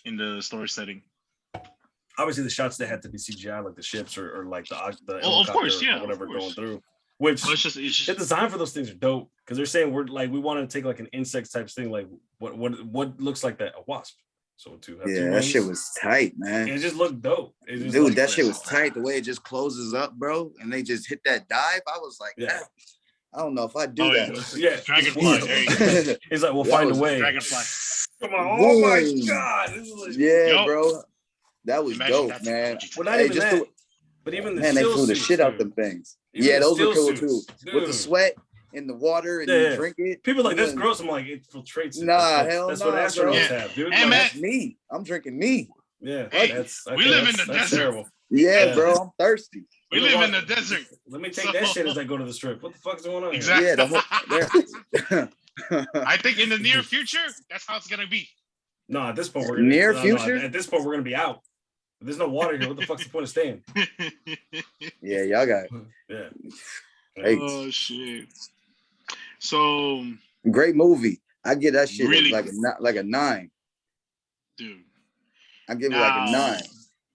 in the story setting. Obviously, the shots they had to be CGI, like the ships or like the of course, yeah, or whatever going through. Which it's just the design for those things are dope because they're saying we want to take like an insect type thing, like what looks like a wasp. So that shit was tight, man. It just looked dope. Dude, that shit was tight. The way it just closes up, bro, and they just hit that dive. I was like, I don't know if I do that. Yeah, dragonfly. He's like, we'll find a way. Dragonfly. Come on! Oh my god! Bro. That was dope, man. Well, not even that. But even they flew the shit out them things. Yeah, those are cool too. With the sweat in the water and you drink it. People like, that's gross. I'm like, it infiltrates it. Hell that's what astronauts have, dude. Hey, that's me. I'm drinking me. Yeah, we live in the desert. Terrible. Yeah, bro, I'm thirsty. We live in the desert. Let me take that shit as I go to the strip. What the fuck's going on? Exactly. Yeah, I think in the near future, that's how it's gonna be. No, at this point we're future. At this point we're gonna be out. If there's no water here, what the fuck's the point of staying? Yeah, y'all got. Yeah. Oh shit. So great movie. I give that shit really, like a 9. Dude. I give it like a 9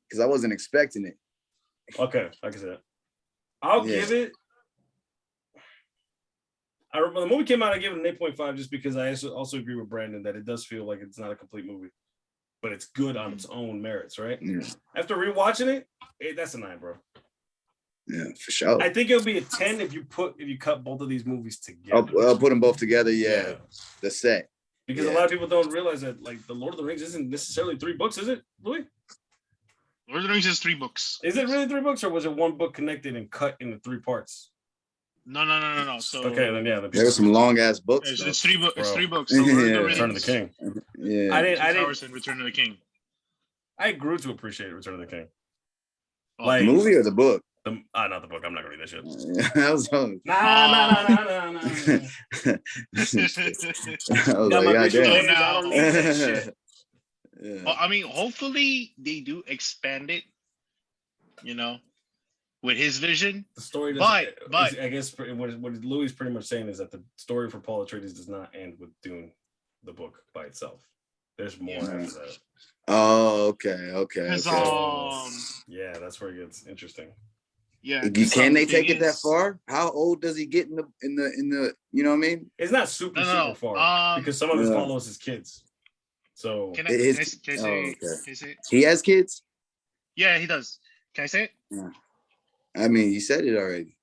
because I wasn't expecting it. Okay, I can see that. I'll give it. When the movie came out, I gave it an 8.5 just because I also agree with Brandon that it does feel like it's not a complete movie, but it's good on its own merits, right? Yeah. After rewatching it, that's a 9, bro. Yeah, for sure. I think it'll be a 10 if you cut both of these movies together. I'll put them both together. Yeah. The set. Because a lot of people don't realize that, like, the Lord of the Rings isn't necessarily 3 books, is it, Louis? Lord of the Rings is 3 books. Is it really 3 books, or was it 1 book connected and cut into 3 parts? No. So okay, then there were some long ass books. It's 3 books. It's 3 books. So Return of the King. Yeah, I didn't. Return of the King. I grew to appreciate Return of the King. Like the movie or the book? Not the book. I'm not gonna read that shit. I was hungry. Nah. I don't need that shit. Yeah. Well, I mean, hopefully they do expand it, with his vision. The story does, but I guess what Louis is pretty much saying is that the story for Paul Atreides does not end with Dune, the book by itself. There's more after that. Oh, okay. Yeah, that's where it gets interesting. Yeah. Can they take it that far? How old does he get in the you know what I mean? It's not super far because some of his follows his kids. So can I say he has kids? Yeah, he does. Can I say it? Yeah. I mean, you said it already.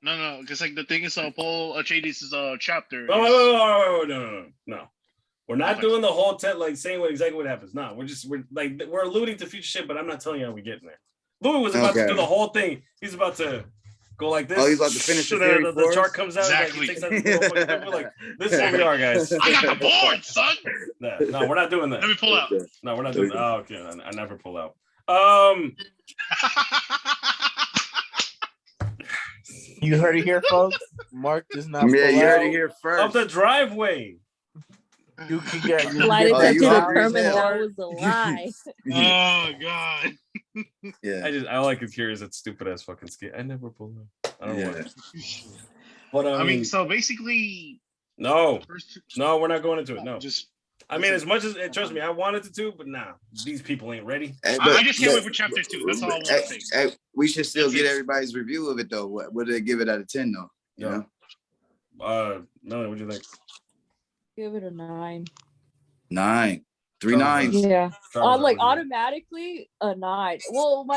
No, because like the thing is, Paul Atreides' chapter. No. We're not doing the whole like saying exactly what happens. No, we're alluding to future shit, but I'm not telling you how we get in there. Louis was about to do the whole thing. He's about to go like this. Oh, he's about to finish the chart comes out. Exactly. Like, this is where we are, guys. I got the board, son. No, we're not doing that. Let me pull out. No, we're not doing that. Oh, okay. I never pull out. You heard it here, folks. Mark does not. Yeah, you heard it here first. Of the driveway. You can get. Lie detector determined that was a lie. Oh God. Yeah. I like it here is that stupid ass fucking skit. I never pull out. I don't want it. But I mean, so basically. No, we're not going into it. No. I mean, as much as trust me, I wanted to too, but nah, these people ain't ready. I just can't wait for chapter 2. That's all I want to say. We should still get everybody's review of it though. What do they give it out of 10 though? You know? Melanie, what do you think? Give it a 9. 9. 3 9s. Yeah. Automatically a 9. Well,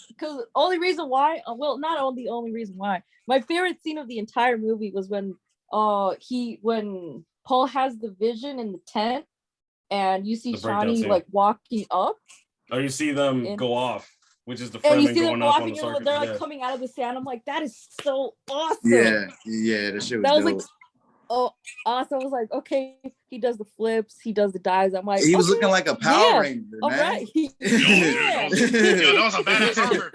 because only reason why, not the only reason why. My favorite scene of the entire movie was when when Paul has the vision in the tent and you see Shani like walking up. Oh, you see them go off, which is the Fremen going up on the circuit. They're like coming out of the sand. I'm like, that is so awesome. Yeah, that shit was dope. Like, oh, awesome. I was like, okay, he does the flips, he does the dives. I'm like, he was looking like a Power Ranger, man. All right. Yo, that was a badass armor.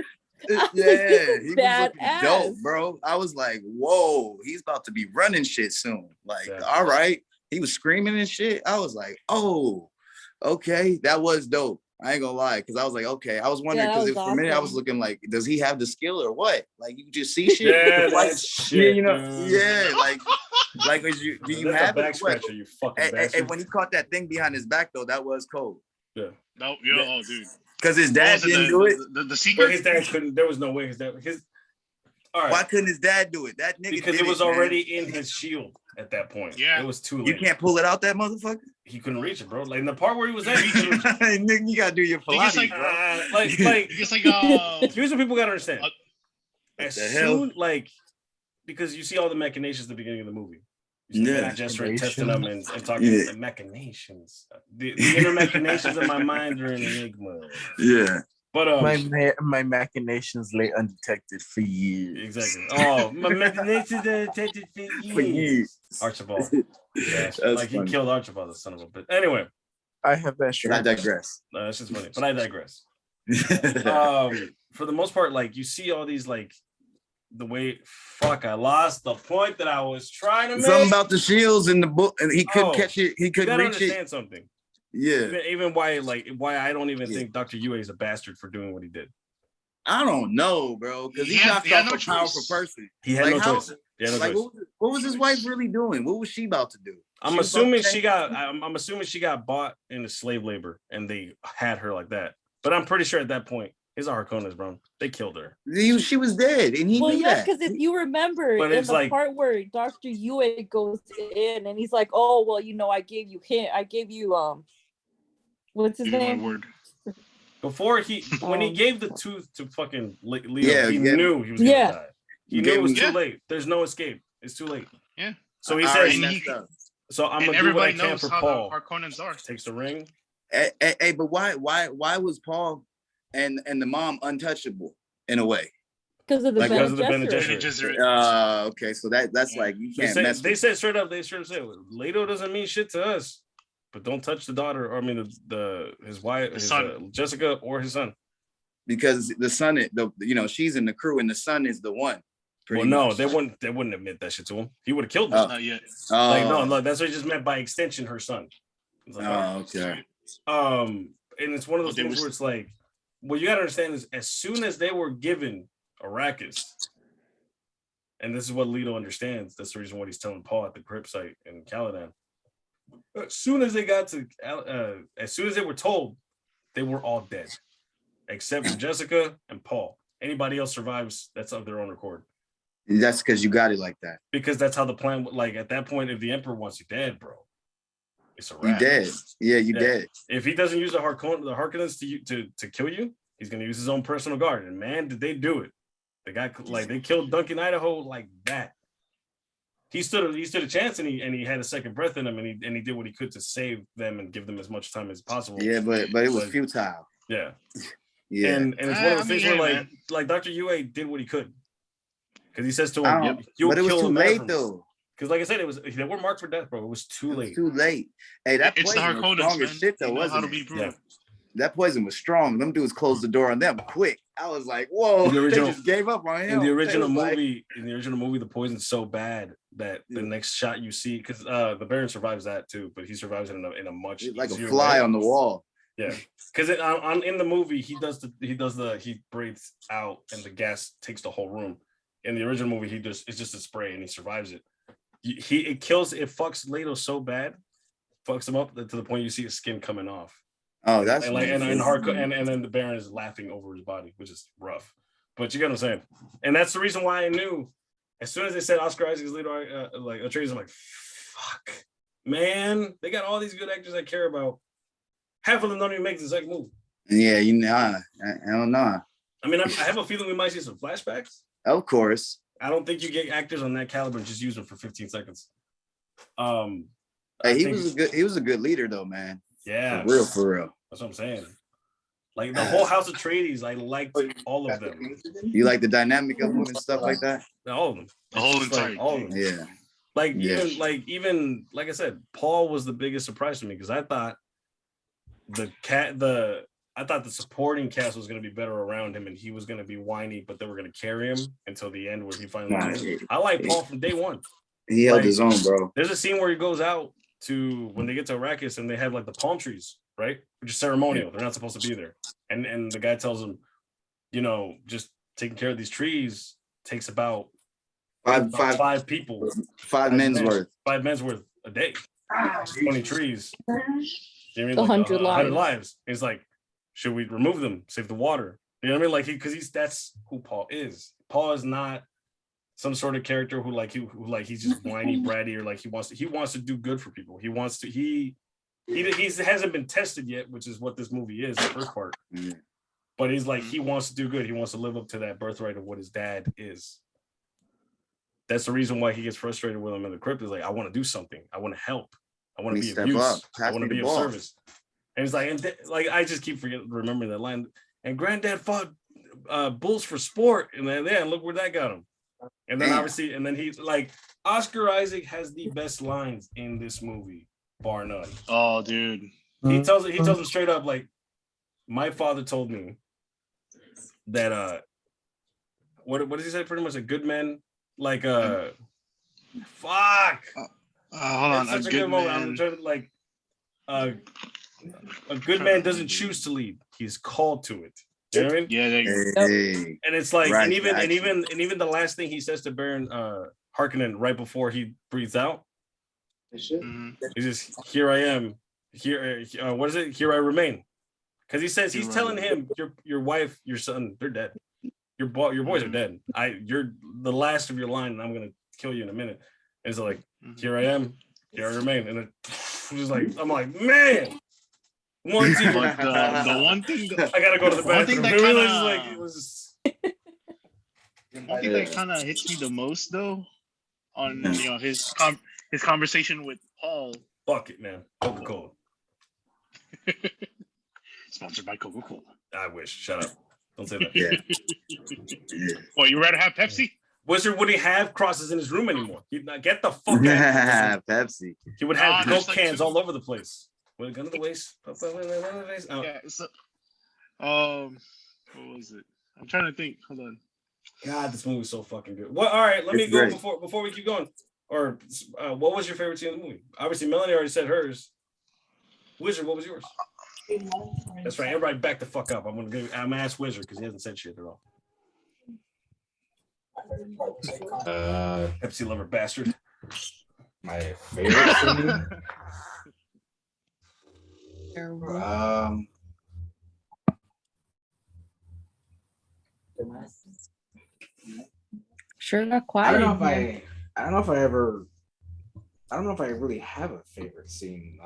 Yeah, he was looking dope, bro. I was like, whoa, he's about to be running shit soon. Like, all right. He was screaming and shit. I was like, oh, okay, that was dope. I ain't gonna lie, because I was like, okay. I was wondering because for a minute I was looking like, does he have the skill or what? Like, you just see shit. Shit, like do you have back scratcher? You fucking bastard. And when he caught that thing behind his back though, that was cold. Yeah. No, dude. Because his dad didn't do it. The secret. His dad couldn't. There was no way all right. Why couldn't his dad do it? That nigga because it was already in his shield at that point. Yeah, it was too late. You can't pull it out, that motherfucker. He couldn't reach it, bro. Like in the part where he was at, he couldn't reach it. Nigga, you gotta do your Pilates, Here's what people gotta understand. As soon, because you see all the machinations at the beginning of the movie. Just testing them and talking the machinations. The inner machinations of my mind are an enigma. Yeah. But my machinations lay undetected for years. Exactly. Oh, my machinations are undetected for years. Archibald. Yeah, he killed Archibald, the son of a bitch. Anyway, I have that shirt. I digress. No, that's just funny. But I digress. For the most part, you see all these the way. Fuck, I lost the point that I was trying to make. Something about the shields in the book, and he couldn't catch it. He couldn't reach it. Understand something. Yeah. Even why I don't even think Dr. Yue is a bastard for doing what he did. I don't know, bro, because he knocked off a powerful person. He had no choice. What was his wife really doing? What was she about to do? I'm assuming she got bought into slave labor, and they had her like that. But I'm pretty sure at that point, his Harkonnen, bro, they killed her. She was dead, and he knew that. Because if you remember, in the part where Dr. Yue goes in, and he's like, "Oh, well, I gave you what's his name? Before when he gave the tooth to fucking Leo, he knew he was gonna die. He knew it was too late. There's no escape. It's too late. Yeah. So he says, "So I'm gonna do what I can for Paul." Harkonnens are. Takes the ring. Hey, but why was Paul and the mom untouchable in a way? Because of the Bene Gesserit. Okay, so that's like you can't mess. They said straight up. They straight said, "Leto doesn't mean shit to us, but don't touch the daughter. Or I mean, his wife, his son, Jessica, or his son, because the son, she's in the crew, and the son is the one." Well, no, they wouldn't admit that shit to him. He would have killed him. Not yet. No, that's what he just meant by extension. Her son. Like, okay. And it's one of those things where it's like, what you gotta understand is, as soon as they were given Arrakis, and this is what Leto understands. That's the reason why he's telling Paul at the crypt site in Caladan. As soon as they got to, as soon as they were told, they were all dead, except for Jessica and Paul. Anybody else survives, that's of their own accord. That's because you got it like that. Because that's how the plan. Like at that point, if the Emperor wants you dead, bro, it's a wrap. You dead. Yeah, you dead. If he doesn't use the Harkonnens to kill you, he's gonna use his own personal guard. And man, did they do it? They killed Duncan Idaho like that. He stood a chance, and he had a second breath in him, and he did what he could to save them and give them as much time as possible. Yeah, but it was futile. Yeah. Yeah. And it's one of the things where like Dr. Yue did what he could. Because he says to him, but it was too late though. Because like I said, they were marked for death, bro. It was too late. Too late. Hey, that poison was strong as shit though, wasn't it? Yeah. That poison was strong. Them dudes closed the door on them quick. I was like, whoa, they just gave up on him. In the original movie, the poison's so bad that the next shot you see, because the Baron survives that too, but he survives in a much like a fly on the wall. Yeah, because in the movie he breathes out and the gas takes the whole room. In the original movie, it's just a spray and he survives it. It fucks Leto so bad, fucks him up to the point you see his skin coming off. Oh, that's and then the Baron is laughing over his body, which is rough. But you get what I'm saying. And that's the reason why I knew as soon as they said Oscar Isaac's Leto, Atreides, I'm like, fuck, man, they got all these good actors I care about. Half of them don't even make the second movie. Yeah, I don't know. I mean, I have a feeling we might see some flashbacks. Of course. I don't think you get actors on that caliber and just use them for 15 seconds. He was a good leader though, man. Yeah. For real. That's what I'm saying. Like the whole House of Atreides, I liked all of them. You like the dynamic of them and stuff like that? All of them. The whole entire all of them. Yeah. Even like I said, Paul was the biggest surprise to me because I thought the supporting cast was going to be better around him and he was going to be whiny, but they were going to carry him until the end where he finally I like Paul from day one. He held his own, bro. There's a scene where he goes out to when they get to Arrakis and they have like the palm trees, right? Which is ceremonial. They're not supposed to be there. And the guy tells him, just taking care of these trees takes about five people. 5 men's worth. 5 men's worth a day. 20 trees. You know what I mean? 100 lives. It's like, should we remove them, save the water? You know what I mean? Like because that's who Paul is. Paul is not some sort of character who he's just whiny, bratty, or like he wants to do good for people. He hasn't been tested yet, which is what this movie is, the first part. Mm. But he's like he wants to do good. He wants to live up to that birthright of what his dad is. That's the reason why he gets frustrated with him in the crypt. Is like, I want to do something. I want to help. I want to be of use. I want to be of service. And it's like, I just keep remembering that line. And Granddad fought bulls for sport, and then look where that got him. And then obviously, and then he's like, Oscar Isaac has the best lines in this movie, bar none. Oh, dude. He tells him straight up, like, my father told me that what does he say? Pretty much a good man, like fuck. Hold on, such a good moment. I'm trying to like a good man doesn't choose to lead; he's called to it. You know what I mean? Yeah. Hey. And it's like, right, and even the last thing he says to Baron Harkonnen right before he breathes out, he's just, "Here I am. Here, what is it? Here I remain." Because he says he's telling him, "Your wife, your son, they're dead. Your boys are dead. You're the last of your line, and I'm gonna kill you in a minute." And it's like, "Here I am. Here I remain." And it's just like, I'm like, man. One team. But the one thing, I gotta go to the bathroom. one thing that Maybe kind it's like it was. one thing that kind of hits me the most though, on his conversation with Paul. Fuck it, man. Coca-Cola. Sponsored by Coca-Cola. I wish. Shut up. Don't say that. Yeah. Well, you rather have Pepsi? Wizard wouldn't have crosses in his room anymore. He'd not get the fuck out. Pepsi. He would have Coke like cans all over the place. With a gun to the waist. Oh. Yeah. So, what was it? I'm trying to think. Hold on. God, this movie's so fucking good. Well, all right, let me go before we keep going. Or what was your favorite scene in the movie? Obviously, Melanie already said hers. Wizard, what was yours? That's right. Everybody, back the fuck up. I'm gonna ask Wizard because he hasn't said shit at all. Pepsi lover bastard. My favorite scene. Sure got quiet. I don't know if I really have a favorite scene.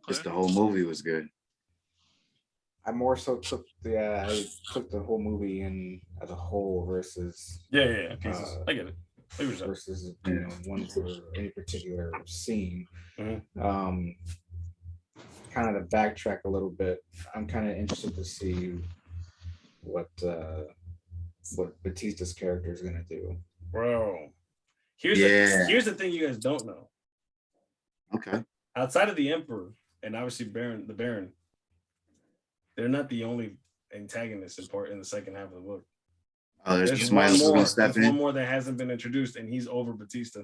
Just the whole movie was good. I more so took the whole movie in as a whole versus pieces. I get it. Versus one for any particular scene. Mm-hmm. Kind of to backtrack a little bit, I'm kind of interested to see what Batista's character is gonna do. Bro, here's the thing you guys don't know. Okay. Outside of the Emperor and obviously the Baron, they're not the only antagonists in the second half of the book. Oh, there's just one more. There's one more that hasn't been introduced, and he's over Batista.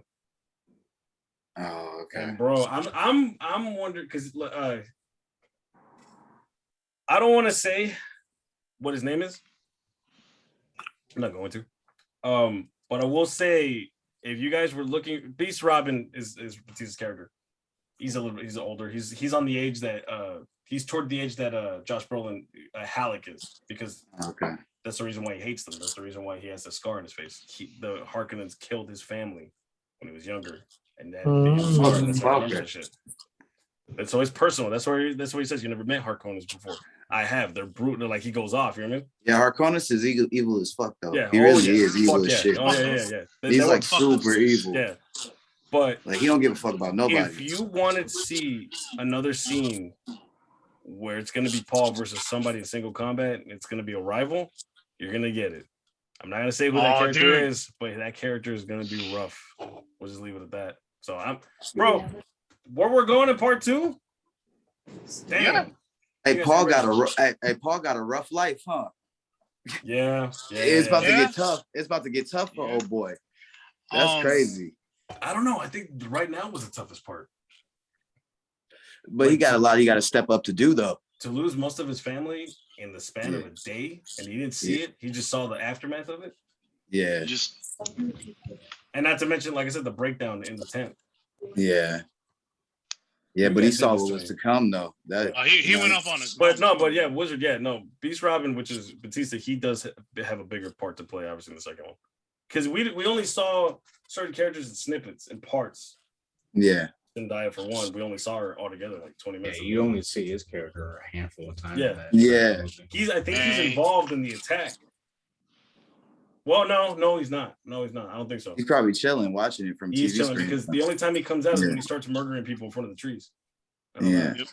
Oh, okay. And bro, I'm wondering because I don't want to say what his name is. I'm not going to. But I will say, if you guys were looking, Beast Robin is Batista's character. He's older. He's on the age that he's toward the age that Josh Brolin Halleck is, because that's the reason why he hates them. That's the reason why he has a scar on his face. The Harkonnens killed his family when he was younger, and then shit. And so it's personal. That's what he says. You never met Harkonnens before. I have. They're brutal. Like he goes off. You know what I mean? Yeah, Harkonnens is evil as fuck though. Yeah, he really is evil as shit. Oh yeah. He's like super evil. Yeah, but like he don't give a fuck about nobody. If you wanted to see another scene where it's gonna be Paul versus somebody in single combat, and it's gonna be a rival, you're gonna get it. I'm not gonna say who that character is, but that character is gonna be rough. We'll just leave it at that. So where we're going in part 2? Damn. Yeah. Hey, Paul got a rough life, huh? Yeah. It's about to get tough. It's about to get tough for old boy. That's crazy. I don't know. I think right now was the toughest part. But he got a lot he got to step up to do though. To lose most of his family in the span of a day, and he didn't see it. He just saw the aftermath of it. Yeah. And not to mention, like I said, the breakdown in the tent. Yeah. Yeah, but he saw what was to come though. He went up on his. But yeah, Wizard. Yeah, no, Beast Robin, which is Batista, he does have a bigger part to play, obviously, in the second one, because we only saw certain characters in snippets and parts. Yeah. Zendaya for one, we only saw her all together like 20 minutes. Yeah, you only see his character a handful of times. Yeah. I think he's involved in the attack. Well, no, he's not. I don't think so. He's probably chilling, watching it from He's TV chilling screen. because the only time he comes out is when he starts murdering people in front of the trees. Yeah. Yep.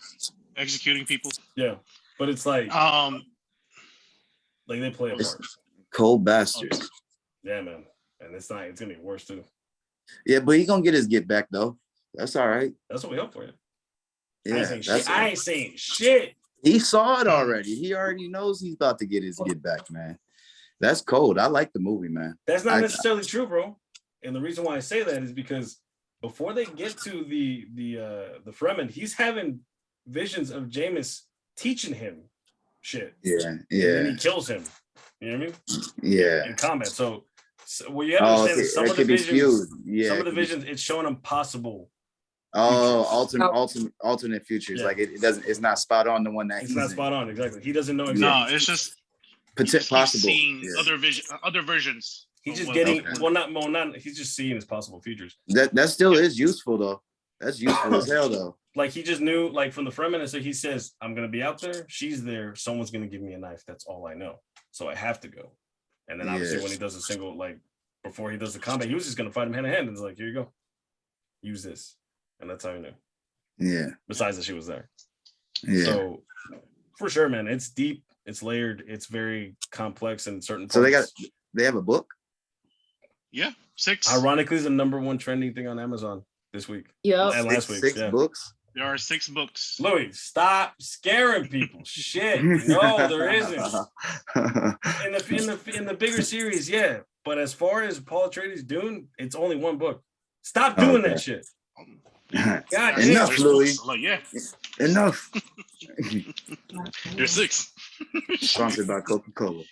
Executing people. Yeah. But it's like like they play a part. Cold bastards. Yeah, man. And it's gonna be worse too. Yeah, but he gonna get his get back though. That's all right. That's what we hope for you. Yeah. I ain't saying shit. He saw it already. He already knows he's about to get his get back, man. That's cold. I like the movie, man. That's not necessarily true, bro. And the reason why I say that is because before they get to the Fremen, he's having visions of Jameis teaching him shit. Yeah. And then he kills him. You know what I mean? Yeah. In combat. So well, you have to understand some of the visions. Yeah, some of the visions, it's showing him possible. Alternate futures. Yeah. Like it's not spot on the one that it's not spot on, exactly. He doesn't know exactly. No, it's just possible. Seeing other versions. He's just getting not he's just seeing his possible futures. That still is useful though. That's useful as hell, though. Like he just knew, like from the front minute, so he says, "I'm gonna be out there. She's there. Someone's gonna give me a knife. That's all I know. So I have to go." And then obviously when he does a single, like before he does the combat, he was just gonna fight him hand to hand, and it's like, "Here you go, use this," and that's how he knew. Yeah. Besides that, she was there. Yeah. So for sure, man, it's deep, it's layered, it's very complex in certain parts. So they have a book? Yeah, 6. Ironically, it's the #1 trending thing on Amazon this week. Yeah. And last week. 6 books? There are 6 books. Louis, stop scaring people. Shit. No, there isn't. In the bigger series, yeah. But as far as Paul Atreides Dune, it's only 1 book. Stop doing that shit. God, enough, Louis. Like, yeah. Enough. There's 6. Sponsored by Coca-Cola.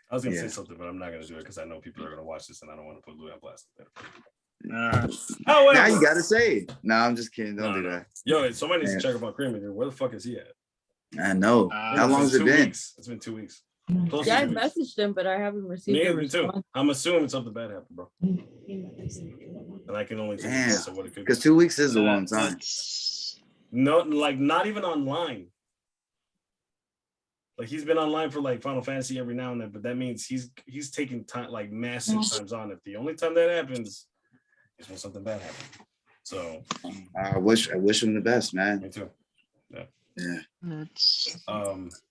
I was gonna say something, but I'm not gonna do it because I know people are gonna watch this, and I don't want to put Louis on blast. Oh, now you gotta say it. No, I'm just kidding. Don't do that. Yo, somebody needs to check up on Creamy, dude. Where the fuck is he at? I know. How long has it been? It's been 2 weeks. Yeah, I messaged him, but I haven't received a response. Too. I'm assuming something bad happened, bro. And I can only take a guess of what it could be. Because 2 weeks is a long time. No, like not even online. Like he's been online for like Final Fantasy every now and then, but that means he's taking time, like massive times on it. The only time that happens is when something bad happens. So I wish him the best, man. Me too. Yeah.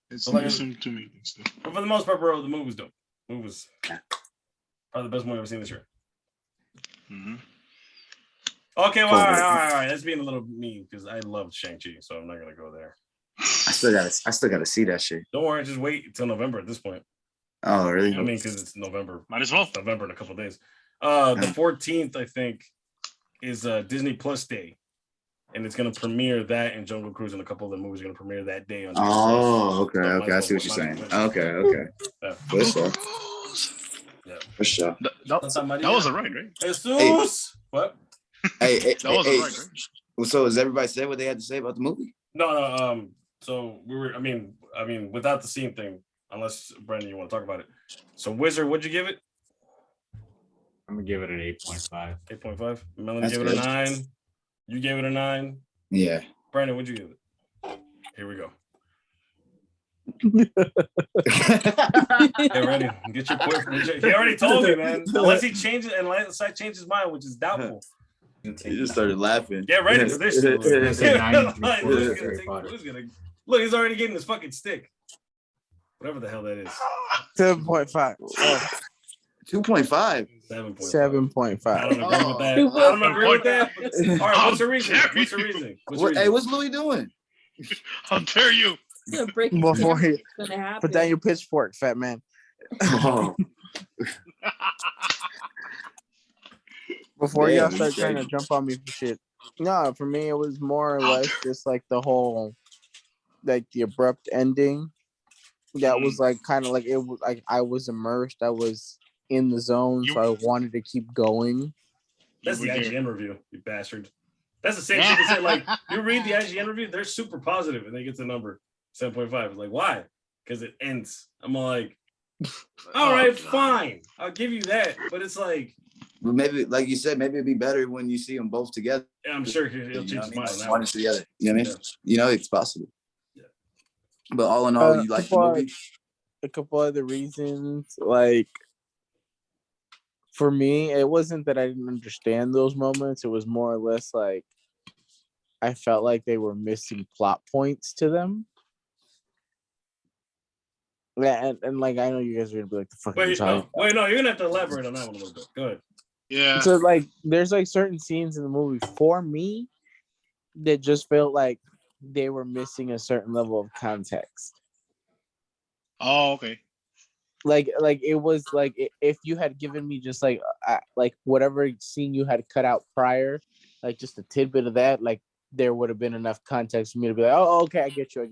It's so like, to me. But for the most part, bro, the movie was dope. The movie was probably the best movie I've ever seen this year. Mm-hmm. Okay, well, all right. That's being a little mean because I love Shang-Chi, so I'm not gonna go there. I still gotta see that shit. Don't worry, just wait until November at this point. Oh, really? I mean, because it's November. Might as well. It's November in a couple of days. The 14th, I think, is Disney Plus Day, and it's gonna premiere that and Jungle Cruise and a couple of the movies are gonna premiere that day on. Okay. I see what you're saying. Okay. Yeah. For sure. Yeah. For sure. That was a right? Jesus. What? Hey, that was a right? So has everybody said what they had to say about the movie? No. So we were. I mean, without the scene thing, unless Brandon, you want to talk about it. So Wizard, what'd you give it? I'm gonna give it an 8.5. 8.5. Melanie gave it a 9. You gave it a 9. Yeah. Brandon, what'd you give it? Here we go. Get ready. Get your quick. He already told me, man. Unless he changes and unless I change his mind, which is doubtful. He just started laughing. Get ready for this shit. Look, he's already getting his fucking stick. Whatever the hell that is. 7.5. 2.5. 7.5. I don't agree with that. I don't agree with that. All right, what's the reason? Hey, what's Louis doing? How dare you? Before he put down your pitchfork, fat man. Before y'all start trying to jump on me for shit. No, for me it was more or less just like the whole, like the abrupt ending. That was like kind of like it was like I was immersed. I was in the zone, so I wanted to keep going. That's the IGN review, you bastard. That's the same shit that said, like, you read the IGN review, they're super positive and they get the number 7.5. It's like, why? Because it ends. I'm like, all right, fine. I'll give you that. But it's like, well, maybe, like you said, maybe it'd be better when you see them both together. Yeah, I'm sure he'll change his mind. One together. You know what I mean? You know, it's possible. Yeah. But all in all, you like the movie? A couple other reasons, like, for me, it wasn't that I didn't understand those moments. It was more or less like I felt like they were missing plot points to them. Yeah, and like I know you guys are gonna be like the fucking. Wait, no, you're gonna have to elaborate on that one a little bit. Go ahead. Yeah. So like, there's like certain scenes in the movie for me that just felt like they were missing a certain level of context. Oh, okay. Like it was like if you had given me just like whatever scene you had cut out prior, like just a tidbit of that, like there would have been enough context for me to be like, oh, okay, I get you.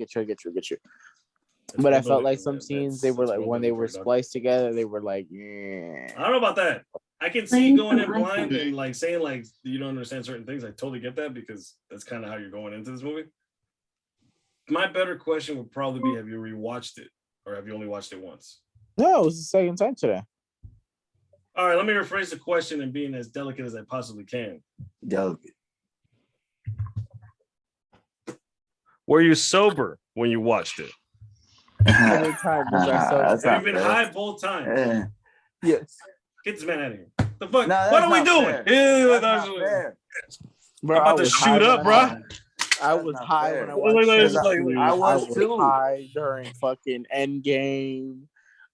But I felt like some scenes they were like when they were spliced together, they were like, yeah. I don't know about that. I can see going in blind and like saying like you don't understand certain things. I totally get that because that's kind of how you're going into this movie. My better question would probably be: have you rewatched it, or have you only watched it once? No, it was the second time today. All right, let me rephrase the question and being as delicate as I possibly can. Delicate. Were you sober when you watched it? How many times was I sober? Have you been high both times? Yes. Get this man out of here. The fuck? No, what are we doing? Fair. Yeah, that's not fair. Bro, I'm about to shoot up, bro. I was high when I watched I was too. high during fucking Endgame.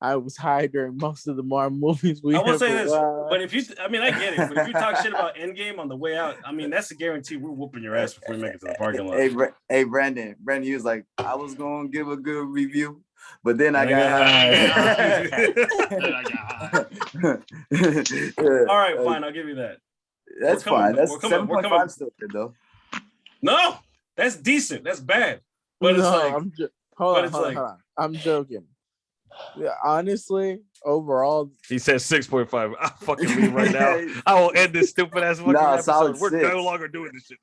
I was high during most of the Marvel movies I will say this, but if you, I mean, I get it, but if you talk shit about Endgame on the way out, I mean, that's a guarantee we're whooping your ass before you make it to the parking lot. Hey, Brandon, he was like, I was going to give a good review, but then I got high. All right, fine, I'll give you that. That's fine. That's 7.5 still good, though. No, that's decent. That's bad. But it's like, hold on. I'm joking. Yeah, honestly, overall, he says 6.5. I'll fucking leave right now. I will end this stupid ass fucking episode. We're no longer doing this shit.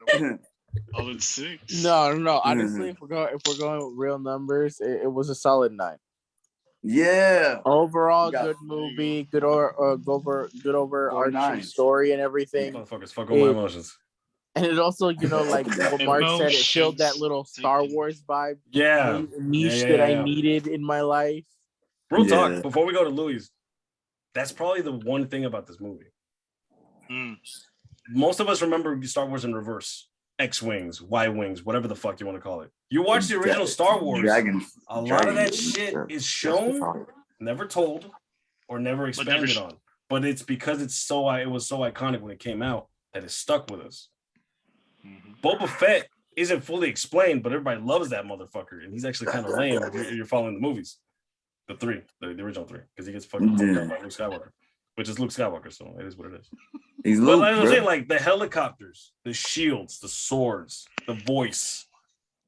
Solid 6. No. Honestly, if we're going with real numbers, it was a solid 9. Yeah. Overall, good movie, good overarching story and everything. Motherfuckers, fuck all my emotions. And it also, like what Mark said, it filled that little Star Wars vibe. Yeah. Niche that I needed in my life. Real talk, before we go to Louis, that's probably the one thing about this movie. Most of us remember Star Wars in reverse. X-Wings, Y-Wings, whatever the fuck you want to call it. You watch the original Star Wars, a lot of that shit is shown, never told, or never expanded on. But it's because it was so iconic when it came out that it stuck with us. Boba Fett isn't fully explained, but everybody loves that motherfucker, and he's actually kind of lame if you're following the movies. The original 3, because he gets fucking fucked up by Luke Skywalker, which is Luke Skywalker, so it is what it is. He's Luke, but I'm saying, like the helicopters, the shields, the swords, the voice,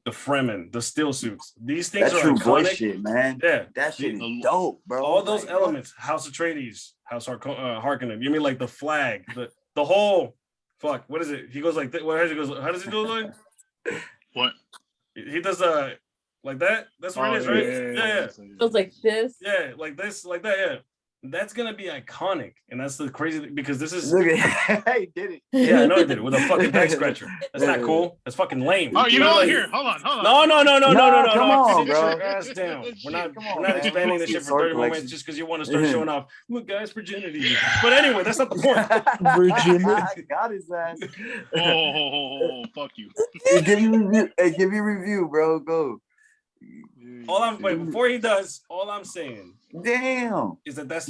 the Fremen, the still suits. These things are true iconic. Voice shit, man. Yeah, that shit is dope, bro. All those elements, House Atreides, House Harkonnen. You mean like the flag, the whole fuck? What is it? He goes like, how does he do it? What? He does like that. That's what it is, right? Yeah. It was like this. Yeah, like this, like that. Yeah. That's gonna be iconic, and that's the crazy thing, because this is. Look at he did it. Yeah, I know he did it with a fucking back scratcher. That's not cool. That's fucking lame. Oh, you know what? Here, hold on. No. Come on, bro. Ass down. We're not expanding this shit for 30 moments just because you want to start showing off. Look, guys, virginity. But anyway, that's not the point. Virginity. I got his ass. Oh, fuck you. Hey, give me review, bro. Go. Before he does, all I'm saying, damn, is that's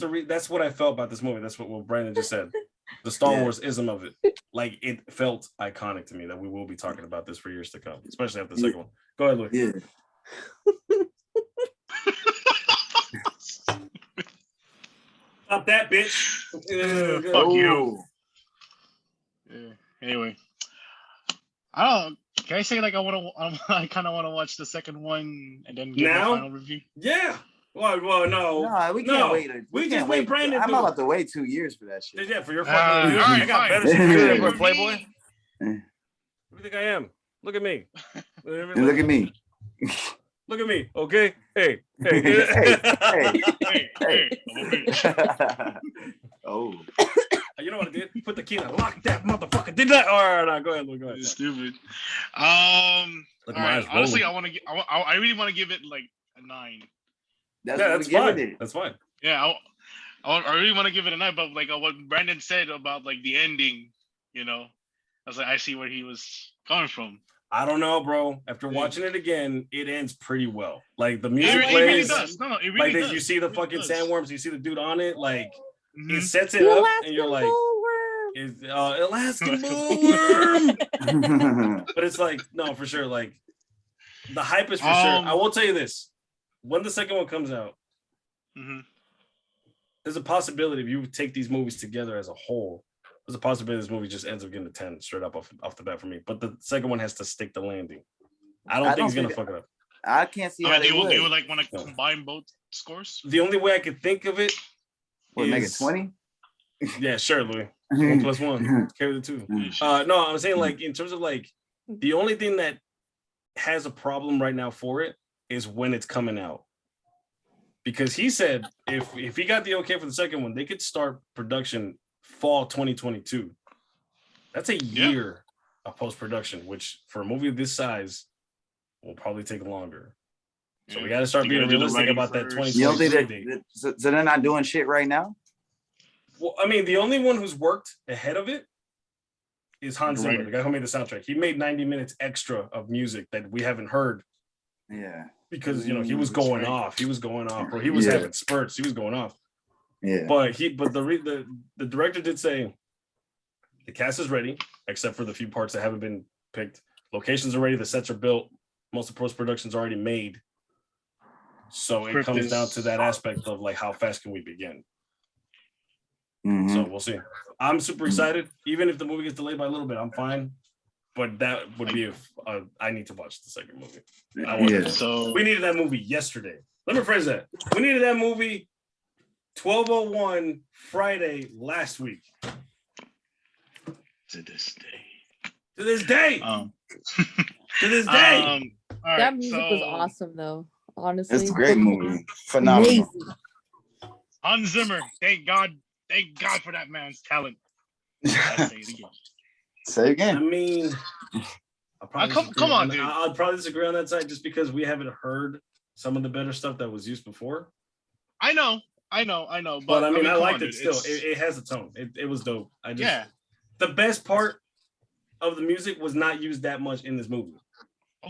what I felt about this movie. That's what Brandon just said. The Star Wars ism of it, like it felt iconic to me that we will be talking about this for years to come, especially after the second one. Go ahead, Louis. Yeah. Stop that, bitch. Fuck you. Yeah. Anyway, I don't. Can I say like I kind of want to watch the second one and then give my final review? Yeah. Well, no. No, we can't wait. We just wait. Brandon. I'm about to wait 2 years for that shit. Yeah, for your fucking review. I got better shit for Playboy. Who do you think I am? Look at me. Look at me. Look at me. Okay. Hey. Oh. You know what I did? Put the key in. Lock that motherfucker. Did that? All right, go ahead. Go ahead. Stupid. Honestly, I really want to give it like a 9. That's fine. That's fine. Yeah, I really want to give it a 9, but like what Brandon said about like the ending, I was like, I see where he was coming from. I don't know, bro. After watching it again, it ends pretty well. Like the music plays. It really does. No, it really does. You see the fucking sandworms. You see the dude on it. Like it sets it up, and you're like, "Is Alaskan bullworm?" But it's like, no, for sure. Like the hype is for sure. I will tell you this: when the second one comes out, there's a possibility if you take these movies together as a whole. There's a possibility this movie just ends up getting a 10 straight up off the bat for me. But the second one has to stick the landing. I don't think he's gonna fuck it up. I can't see how they would. You would like want to combine both scores? The only way I could think of it make it 20? Yeah, sure, Louis. 1 + 1. Carry the 2. No, I'm saying like in terms of like the only thing that has a problem right now for it is when it's coming out. Because he said if he got the okay for the second one, they could start production fall 2022. That's a year of post-production, which for a movie of this size will probably take longer. So we got to start being realistic about that 2022 You don't think date. so they're not doing shit right now? Well, I mean, the only one who's worked ahead of it is Hans Zimmer, the guy who made the soundtrack. He made 90 minutes extra of music that we haven't heard. Yeah. Because he was going off. He was going off, bro. He was having spurts. He was going off. Yeah. But the director did say the cast is ready, except for the few parts that haven't been picked. Locations are ready. The sets are built. Most of post-production's already made. So it comes down to that aspect of like, how fast can we begin? Mm-hmm. So we'll see. I'm super excited. Even if the movie gets delayed by a little bit, I'm fine. But that would be if I need to watch the second movie. So we needed that movie yesterday. Let me phrase that. We needed that movie 12:01 Friday last week. To this day. To this day. To this day. That music was awesome, though. Honestly, it's a great movie. Phenomenal. Amazing. Hans Zimmer, thank God for that man's talent. I'll say it again. Say it again. I mean, come on, dude. I'll probably disagree on that side just because we haven't heard some of the better stuff that was used before. I know. But I mean, I liked it still. It has a tone. It was dope. The best part of the music was not used that much in this movie.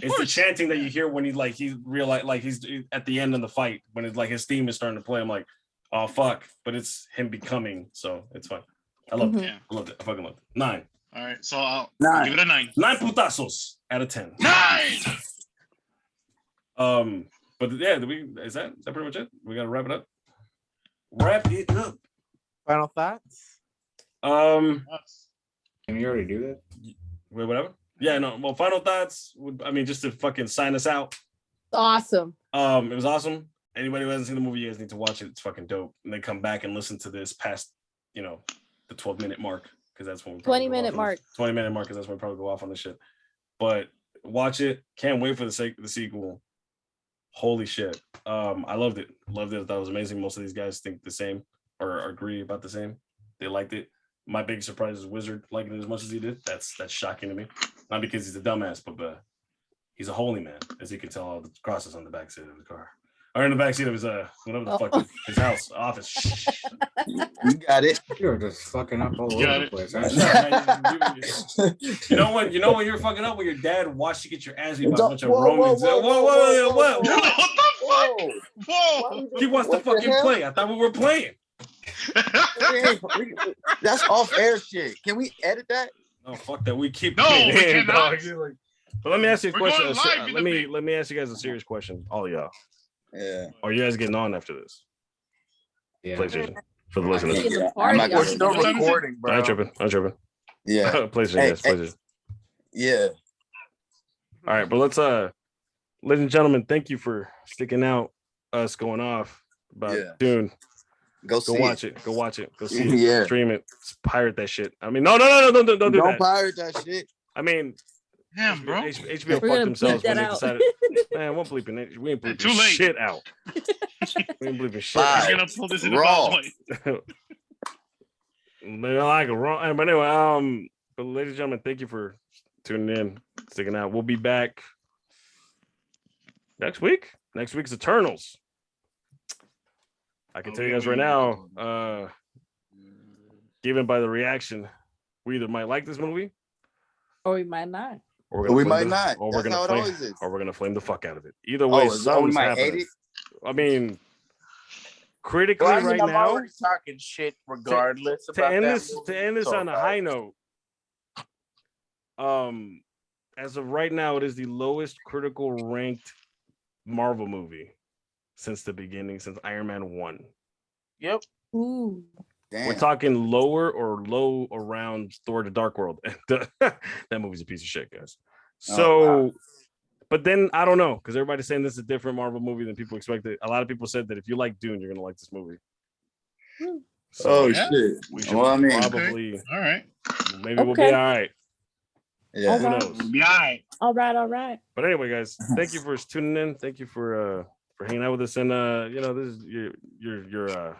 It's the chanting that you hear when he's realized like he's at the end of the fight when it's like his theme is starting to play. I'm like, oh fuck! But it's him becoming, so it's fine. I loved it. I loved it. I fucking loved it. 9. All right, so I'll give it a 9. 9 putazos out of 10. 9. But yeah, is that pretty much it? We gotta wrap it up. Wrap it up. Final thoughts. Can you already do that? Wait, whatever. Yeah, no. Well, final thoughts. Just to fucking sign us out. Awesome. It was awesome. Anybody who hasn't seen the movie, you guys need to watch it. It's fucking dope. And then come back and listen to this past, the 12-minute mark, because that's when we 20-minute mark. 20-minute mark, because that's when we probably go off on this shit. But watch it. Can't wait for the sequel. Holy shit. I loved it. Loved it. That was amazing. Most of these guys think the same or agree about the same. They liked it. My big surprise is Wizard liking it as much as he did. That's shocking to me. Not because he's a dumbass, but he's a holy man, as you can tell all the crosses on the back seat of the car. Or in the back seat of his whatever the fuck his house, office. You got it. You're just fucking up all over the place. You know when you're fucking up when your dad watched you get your ass beat by a bunch of Romans. Whoa. What the fuck? Whoa. He wants to fucking play. I thought we were playing. That's off air shit. Can we edit that? Oh fuck that. We keep we cannot. But let me ask you a question. Let me ask you guys a serious question, all of y'all. Yeah. Are you guys getting on after this? Yeah. PlayStation for the listeners. We're still recording, bro. I'm tripping. Yeah. PlayStation. Yeah. All right, but let's ladies and gentlemen, thank you for sticking out us going off about Dune. Go watch it. Go watch it. Go see it. Yeah. Stream it. Pirate that shit. I mean, no, don't do that. Don't pirate that shit. I mean, damn, bro. HBO fucked themselves when they decided. Man, we ain't bleeping shit out. We ain't bleeping shit out. I'm gonna pull this in raw. They like a raw. But anyway, but ladies and gentlemen, thank you for tuning in, sticking out. We'll be back next week. Next week's Eternals. I can tell you guys right now, given by the reaction, we either might like this movie, or we might not. Or we might not. Or we're gonna flame the fuck out of it. Either way, something's happening. I mean, critically, right now, I'm already talking shit regardless. To end this on a high note, as of right now, it is the lowest critical ranked Marvel movie since the beginning, since Iron Man 1. Yep. Ooh. Damn. We're talking low around Thor: The Dark World. That movie's a piece of shit, guys. So, but then I don't know, because everybody's saying this is a different Marvel movie than people expected. A lot of people said that if you like Dune, you're gonna like this movie. So, shit. We should probably all right. Maybe we'll be all right. Yeah. Who knows? We'll be all right. All right. But anyway, guys, thank you for tuning in. Thank you for hanging out with us. And this is your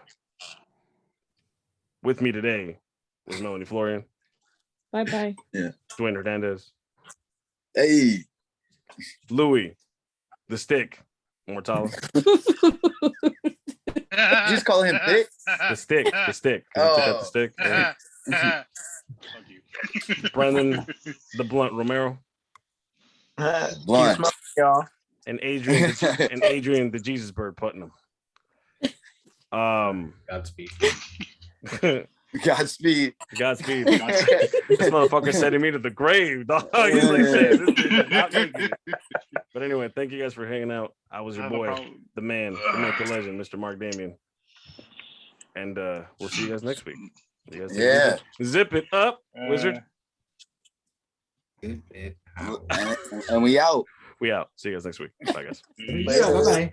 with me today was Melanie Florian. Bye. Yeah. Dwayne Hernandez. Hey. Louis, the stick. Mortala. You just call him Thick? The stick. The stick. Oh. Took out the stick. Fuck you. Brendan, the blunt. Romero. Blunt. Y'all. And Adrian, the Jesus Bird Putnam. Godspeed. Godspeed. Godspeed. This motherfucker sending me to the grave, dog. He's like, shit, this is not making it. But anyway, thank you guys for hanging out. I was your boy, the man, the myth, the legend, Mr. Marc Damian. And we'll see you guys next week. You guys zip it up, wizard. Zip it out. And we out. We out. See you guys next week. Bye, guys. Bye.